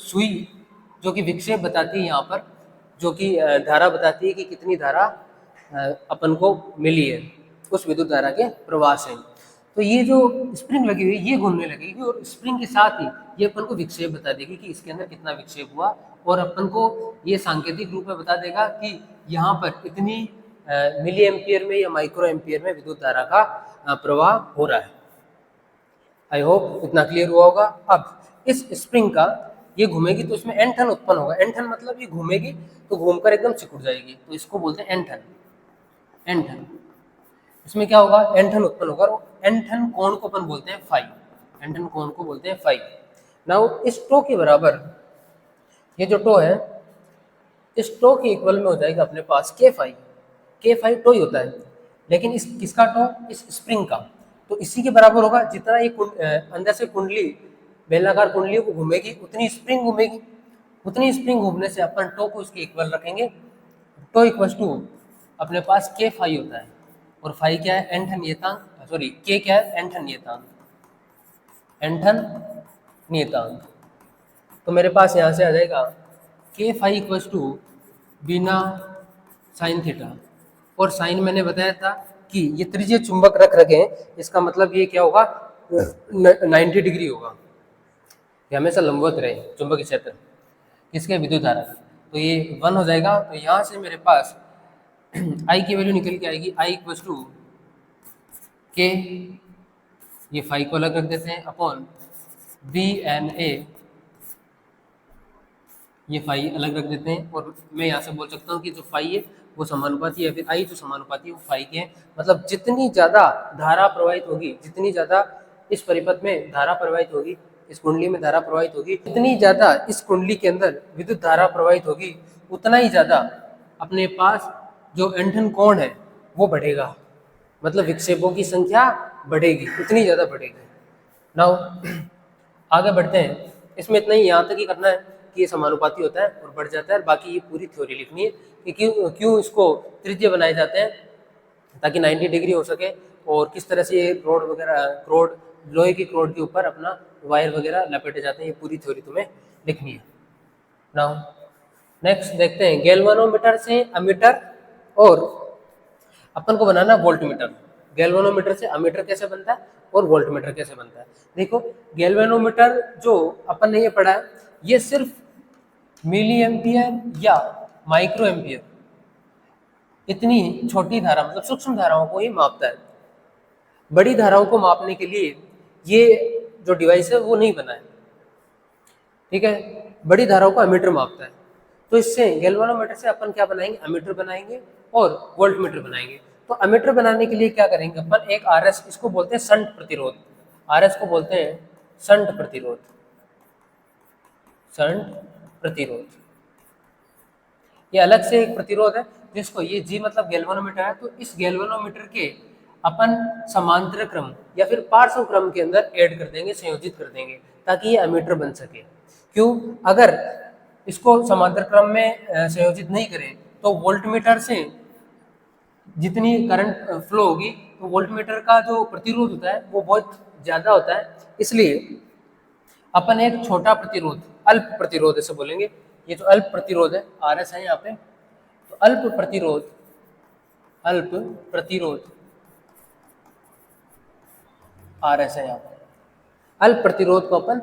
सुई जो कि विक्षेप बताती है यहाँ पर, जो कि धारा बताती है कि कितनी धारा अपन को मिली है उस विद्युत धारा के प्रवाह से। तो ये जो स्प्रिंग लगी हुई है ये घूमने लगेगी और स्प्रिंग के साथ ही ये अपन को विक्षेप बता देगी कि इसके अंदर कितना विक्षेप हुआ, और अपन को ये सांकेतिक रूप में बता देगा कि यहाँ पर इतनी मिली एम्पियर में या माइक्रो एम्पियर में विद्युत धारा का प्रवाह हो रहा है। आई होप इतना क्लियर हुआ होगा। अब इस स्प्रिंग का ये घूमेगी तो इसमें एन टन उत्पन्न होगा। एन टन मतलब ये घूमेगी तो घूमकर एकदम सिकुड़ जाएगी, तो इसको बोलते हैं एन टन। एन टन इसमें क्या होगा, एन टन उत्पन्न होगा और एन टन कोण को अपन बोलते हैं फाई, एन टन कोण को बोलते हैं फाई। नाउ इस टो के बराबर ये जो टो है इस टो के इक्वल में हो जाएगा अपने पास के फाई। के फाई टो ही होता है, लेकिन इस किसका टो, इस स्प्रिंग का, तो इसी के बराबर होगा। जितना ये अंदर से कुंडली बेलनाकार कुंडली को घूमेगी उतनी स्प्रिंग घूमेगी, उतनी स्प्रिंग घूमने से अपन टो को इसके इक्वल रखेंगे। टो इक्वल टू अपने पास के फाई होता है, और फाई क्या है, एन टन नियतांक, सॉरी के क्या है, एन टन नियतांक, एन टन नियतांक। तो मेरे पास यहाँ से आ जाएगा के फाई इक्वल टू बिना साइन थीटा, और साइन मैंने बताया था कि ये त्रिज्य चुंबक रख रखे हैं, इसका मतलब ये क्या होगा 90 डिग्री होगा। ये हमेशा लंबवत रहे चुंबकीय क्षेत्र किसके, विद्युत धारा का। तो ये 1 हो जाएगा। तो यहाँ से मेरे पास आई की वैल्यू निकल के आएगी, आई इक्वल टू के, ये फाई को अलग रख देते हैं, अपॉन बी एन ए, ये फाई अलग रख देते हैं। और मैं यहाँ से बोल सकता हूँ कि जो फाई है वो समानुपाती है, फिर आई जो समानुपाती है वो फाई के है। मतलब जितनी ज़्यादा धारा प्रवाहित होगी, जितनी ज़्यादा इस परिपथ में धारा प्रवाहित होगी, इस कुंडली में धारा प्रवाहित होगी, जितनी ज़्यादा इस कुंडली के अंदर विद्युत धारा प्रवाहित होगी, उतना ही ज़्यादा अपने पास जो ऐंठन कोण है वो बढ़ेगा। मतलब विक्षेपों की संख्या बढ़ेगी, उतनी ज़्यादा बढ़ेगी। नाउ आगे बढ़ते हैं। इसमें इतना ही, यहाँ तक ही करना है कि ये समानुपाती होता है और बढ़ जाता है। बाकी ये पूरी थ्योरी लिखनी है कि क्यों क्यों इसको त्रिज्य बनाए जाते हैं ताकि 90 डिग्री हो सके, और किस तरह से ये रोड वगैरह, रोड लोहे की रोड के ऊपर अपना वायर वगैरह लपेटे जाते हैं। ये पूरी थ्योरी तुम्हें लिखनी है। नाउ नेक्स्ट देखते हैं, गैल्वेनोमीटर से अमीटर और अपन को बनाना वोल्टमीटर। गैल्वेनोमीटर से अमीटर कैसे बनता है और वोल्टमीटर कैसे बनता है। देखो गैल्वेनोमीटर जो अपन ने ये पढ़ा है, ये सिर्फ मिली एम्पियर या माइक्रो एम्पियर, इतनी छोटी धारा मतलब सूक्ष्म धाराओं को ही मापता है। बड़ी धाराओं को मापने के लिए ये जो डिवाइस है वो नहीं बना है, ठीक है। बड़ी धाराओं को अमीटर मापता है। तो इससे गैल्वेनोमीटर से अपन क्या बनाएंगे, अमीटर बनाएंगे और वोल्टमीटर बनाएंगे। तो अमीटर बनाने के लिए क्या करेंगे अपन, एक आरएस, इसको बोलते हैं शंट प्रतिरोध, आरएस को बोलते हैं शंट प्रतिरोध, शंट प्रतिरोध। ये अलग से एक प्रतिरोध है जिसको, ये जी मतलब गैल्वेनोमीटर है, तो इस गैल्वेनोमीटर के अपन समांतर क्रम या फिर पार्श्व क्रम के अंदर ऐड कर देंगे, संयोजित कर देंगे, ताकि ये अमीटर बन सके। क्यों, अगर इसको समांतर क्रम में संयोजित नहीं करें तो वोल्टमीटर से जितनी करंट फ्लो होगी तो वोल्टमीटर का जो प्रतिरोध होता है वो बहुत ज़्यादा होता है। इसलिए अपन एक छोटा प्रतिरोध, अल्प प्रतिरोध ऐसे बोलेंगे, ये जो अल्प प्रतिरोध है आर एस है यहाँ पे, तो अल्प प्रतिरोध, अल्प प्रतिरोध आर एस है यहाँ पे, अल्प प्रतिरोध को अपन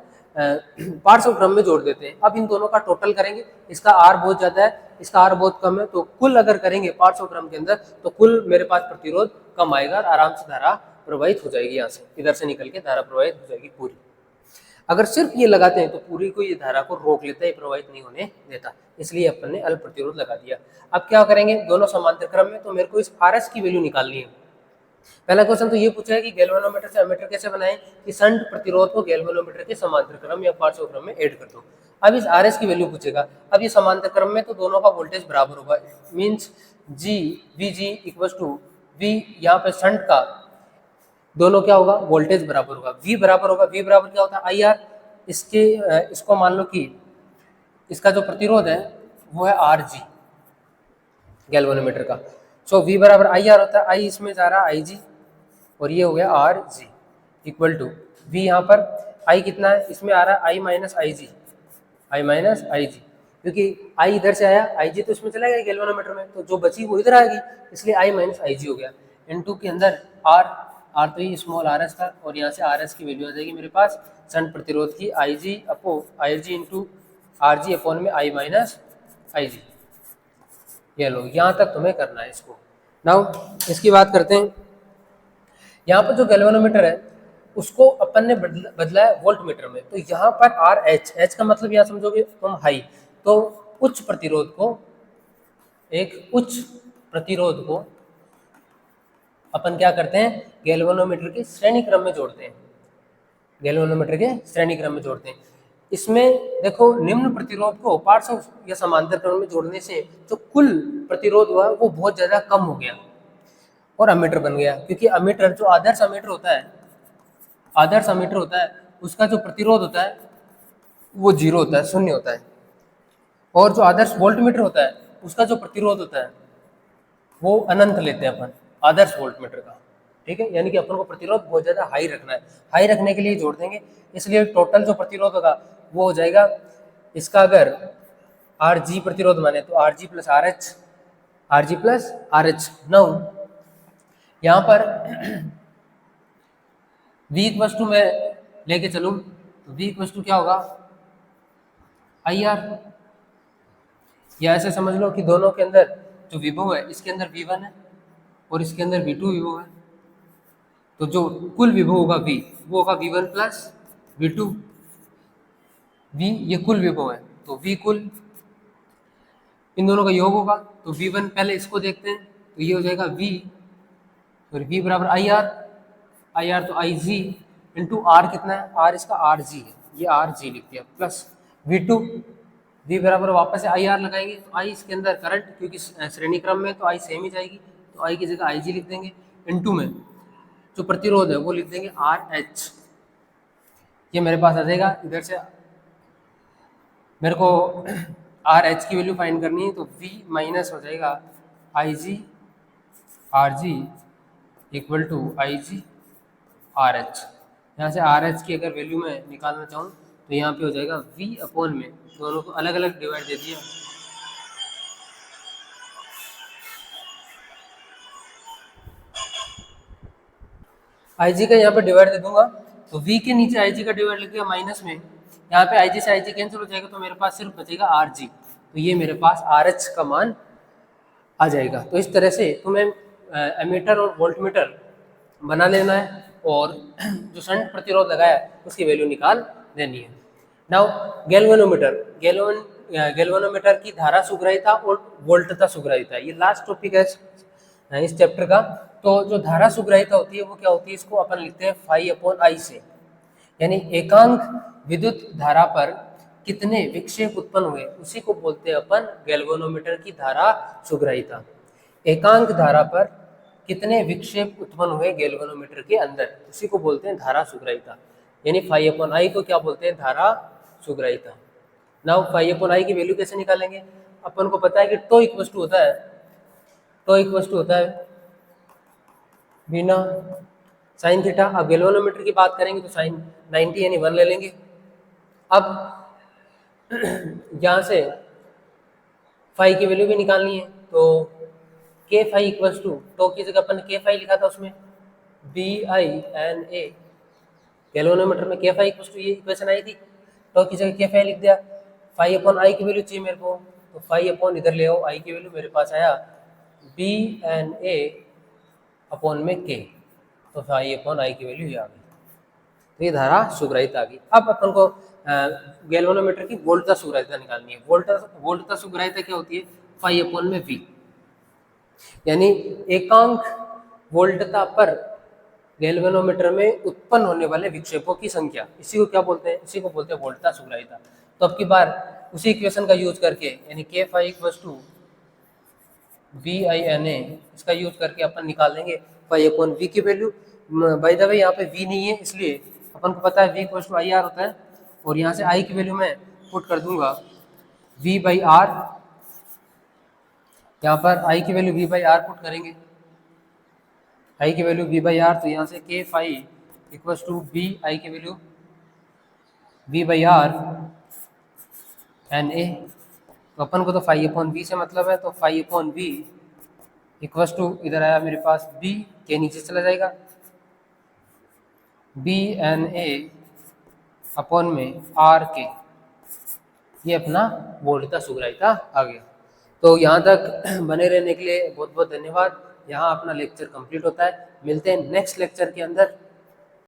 पार्श्व क्रम में जोड़ देते हैं। अब इन दोनों का टोटल करेंगे, इसका आर बहुत ज्यादा है, इसका आर बहुत कम है, तो कुल अगर करेंगे पार्श्व क्रम के अंदर तो कुल मेरे पास प्रतिरोध कम आएगा और आराम से धारा प्रवाहित हो जाएगी, यहाँ से इधर से निकल के धारा प्रवाहित हो जाएगी पूरी। अगर सिर्फ ये लगाते हैं तो पूरी को ये धारा को रोक लेता है, प्रवाहित नहीं होने देता, इसलिए अपन ने अल्प प्रतिरोध लगा दिया। अब क्या करेंगे, दोनों समांतर क्रम में, तो मेरे को इस आर एस की वैल्यू निकालनी है। पहला क्वेश्चन तो ये पूछा है कि गैल्वेनोमीटर से अमीटर कैसे बनाएं, कि शंट प्रतिरोध को गैल्वेनोमीटर के समांतर क्रम या पार्श्व क्रम में ऐड कर दो। अब इस आरएस की वैल्यू पूछेगा। अब ये समांतर क्रम में तो दोनों का वोल्टेज बराबर होगा, means G V G equals to V, यहाँ पे शंट का दोनों क्या होगा, वोल्टेज बराबर होगा, वी बराबर होगा, वी बराबर क्या होता है, आई आर। इसके इसको मान लो कि इसका जो प्रतिरोध है वो है आर जी गैल्वेनोमीटर का। सो वी बराबर आई आर होता है, आई इसमें जा रहा है आई जी, और ये हो गया R G equal to V, यहाँ पर आई कितना है, इसमें आ रहा है आई माइनस आई जी, आई माइनस आई जी, क्योंकि आई इधर से आया, आई जी तो इसमें चला गया गैल्वेनोमीटर में, तो जो बची वो इधर आएगी, इसलिए आई माइनस आई जी हो गया। इनटू के अंदर आर, आर तो ये स्मॉल आर एस था, और यहाँ से आर एस की वैल्यू आ जाएगी मेरे पास शंट प्रतिरोध की, आई जी अपो आई जी इंटू आर जी अपॉन में आई माइनस आई जी। ये लो, यहाँ तक तुम्हें करना है इसको। नाउ इसकी बात करते हैं। यहाँ पर जो गैल्वेनोमीटर है उसको अपन ने बदला है वोल्ट मीटर में, तो यहाँ पर आर एच, एच का मतलब यहाँ समझोगे तुम हाई, तो उच्च प्रतिरोध को, एक उच्च प्रतिरोध को अपन क्या करते हैं, गैल्वेनोमीटर के श्रेणी क्रम में जोड़ते हैं, गैल्वेनोमीटर के श्रेणी क्रम में जोड़ते हैं। इसमें देखो निम्न प्रतिरोध को पार्श्व या समांतर क्रम में जोड़ने से जो कुल प्रतिरोध हुआ वो बहुत ज्यादा कम हो गया और अमीटर बन गया, क्योंकि अमीटर जो आदर्श अमीटर होता है, आदर्श अमीटर होता है उसका जो प्रतिरोध होता है वो 0 होता है, 0 होता है, और जो आदर्श वोल्टमीटर होता है उसका जो प्रतिरोध होता है वो अनंत लेते हैं अपन आदर्श वोल्टमीटर का, ठीक है। यानी कि अपन को प्रतिरोध बहुत ज्यादा हाई रखना है, हाई रखने के लिए जोड़ देंगे, इसलिए टोटल जो प्रतिरोध होगा वो हो जाएगा, इसका अगर आर जी प्रतिरोध माने तो R G plus R H, R G plus R H. Now यहाँ पर वी इक्वल्स टू मैं लेके चलूँ तो V इक्वल टू क्या होगा IR। या ऐसे समझ लो कि दोनों के अंदर जो विभव है, इसके अंदर V1 है और इसके अंदर V2 विभव है, तो जो कुल विभव होगा V, वो होगा V1 प्लस V2। V ये कुल विभव है, तो V कुल इन दोनों का योग होगा, तो V1 पहले इसको देखते हैं, तो ये हो जाएगा V और V बराबर IR तो IG इंटू R कितना है, R इसका RG है, ये RG लिख दिया, प्लस V2, V बराबर वापस से IR लगाएंगे, तो I इसके अंदर करंट, क्योंकि श्रेणी क्रम में तो I सेम ही जाएगी, तो I की जगह IG लिख देंगे, इंटू में जो प्रतिरोध है वो लिख देंगे RH। ये मेरे पास आ जाएगा, इधर से मेरे को RH की वैल्यू फाइंड करनी है, तो V माइनस हो जाएगा IG RG equal to IG RH। यहाँ से RH की अगर वैल्यू मैं निकालना चाहूँ तो यहाँ पे हो जाएगा V अपॉन में, दोनों को अलग अलग डिवाइड दे दिया, IG का यहाँ पे डिवाइड दे दूंगा, तो V के नीचे IG का डिवाइड लिख दिया माइनस में, यहाँ पे IG से IG कैंसिल हो जाएगा, तो मेरे पास सिर्फ बचेगा RG, तो ये मेरे पास RH का मान आ जाएगा। तो इस तरह से तुम्हें एमीटर और वोल्टमीटर बना लेना है और जो शंट प्रतिरोध लगाया है उसकी वैल्यू निकाल देनी है। नाउ गैल्वेनोमीटर की धारा सुग्राहिता और वोल्टता सुग्राहिता, ये लास्ट टॉपिक है इस चैप्टर का। तो जो धारा सुग्राहिता होती है वो क्या होती है, इसको अपन लिखते हैं फाई अपॉन आई से, यानी एकांक विद्युत धारा पर कितने विक्षेप उत्पन्न हुए उसी को बोलते हैं अपन गैल्वेनोमीटर की धारा सुग्राहिता। एकांक धारा पर कितने विक्षेप उत्पन्न हुए गैल्वेनोमीटर के अंदर, उसी को बोलते हैं धारा सुग्राहिता, यानी फाई अपॉन आई को क्या बोलते हैं, धारा सुग्राहिता। नाउ फाई अपॉन आई की वैल्यू कैसे निकालेंगे, अपन को पता है कि टो इक्वल टू होता है बिना साइन थीटा। अब गैल्वेनोमीटर की बात करेंगे तो साइन 90 यानी 1 ले लेंगे। अब यहाँ से फाई की वैल्यू भी निकालनी है, तो के फाई इक्वल्स टू, तो की जगह अपन के फाई लिखा था उसमें BINA, गैल्वेनोमीटर में के फाई इक्वल्स टू ये इक्वेशन आई थी, तो की जगह के फाई लिख दिया। फाई अपॉन आई की वैल्यू चाहिए मेरे को, तो फाई अपॉन इधर ले आओ, आई की वैल्यू मेरे पास आया BNA अपॉन में के, तो फाई अपॉन आई की वैल्यू ये आ गई, तो ये धारा सुग्राहिता आ गई। अब अपन को गैल्वेनोमीटर की वोल्टता सुग्राहिता निकालनी है। वोल्टता सुग्राहिता क्या होती है, फाई अपॉन में V, यानी एकांक वोल्टता पर गैल्वेनोमीटर में उत्पन्न होने वाले विक्षेपों की संख्या, इसी को क्या बोलते हैं, इसी को बोलते हैं वोल्टता सुग्राहिता। तो अब की बार उसी इक्वेशन का यूज करके, यानी के फाई इक्वल्स टू BINA, इसका यूज करके अपन निकाल देंगे फाई अपॉन V की वैल्यू। बाय द वे यहाँ पे V नहीं है, इसलिए अपन को पता है V इक्वल्स टू IR होता है, और यहाँ से I की वैल्यू मैं पुट कर दूंगा V/R, यहाँ पर I की वैल्यू V/R पुट करेंगे, I की वैल्यू V/R, तो यहाँ से के phi equals to B, I की वैल्यू V/R NA, तो अपन को तो फाई अपॉन V से मतलब है, तो phi upon V equals to, इधर आया मेरे पास B, के नीचे चला जाएगा, BNA अपॉन में RK, ये अपना वोल्टता सुग्राहिता आ गया। तो यहाँ तक बने रहने के लिए बहुत बहुत धन्यवाद। यहाँ अपना लेक्चर कंप्लीट होता है, मिलते हैं नेक्स्ट लेक्चर के अंदर।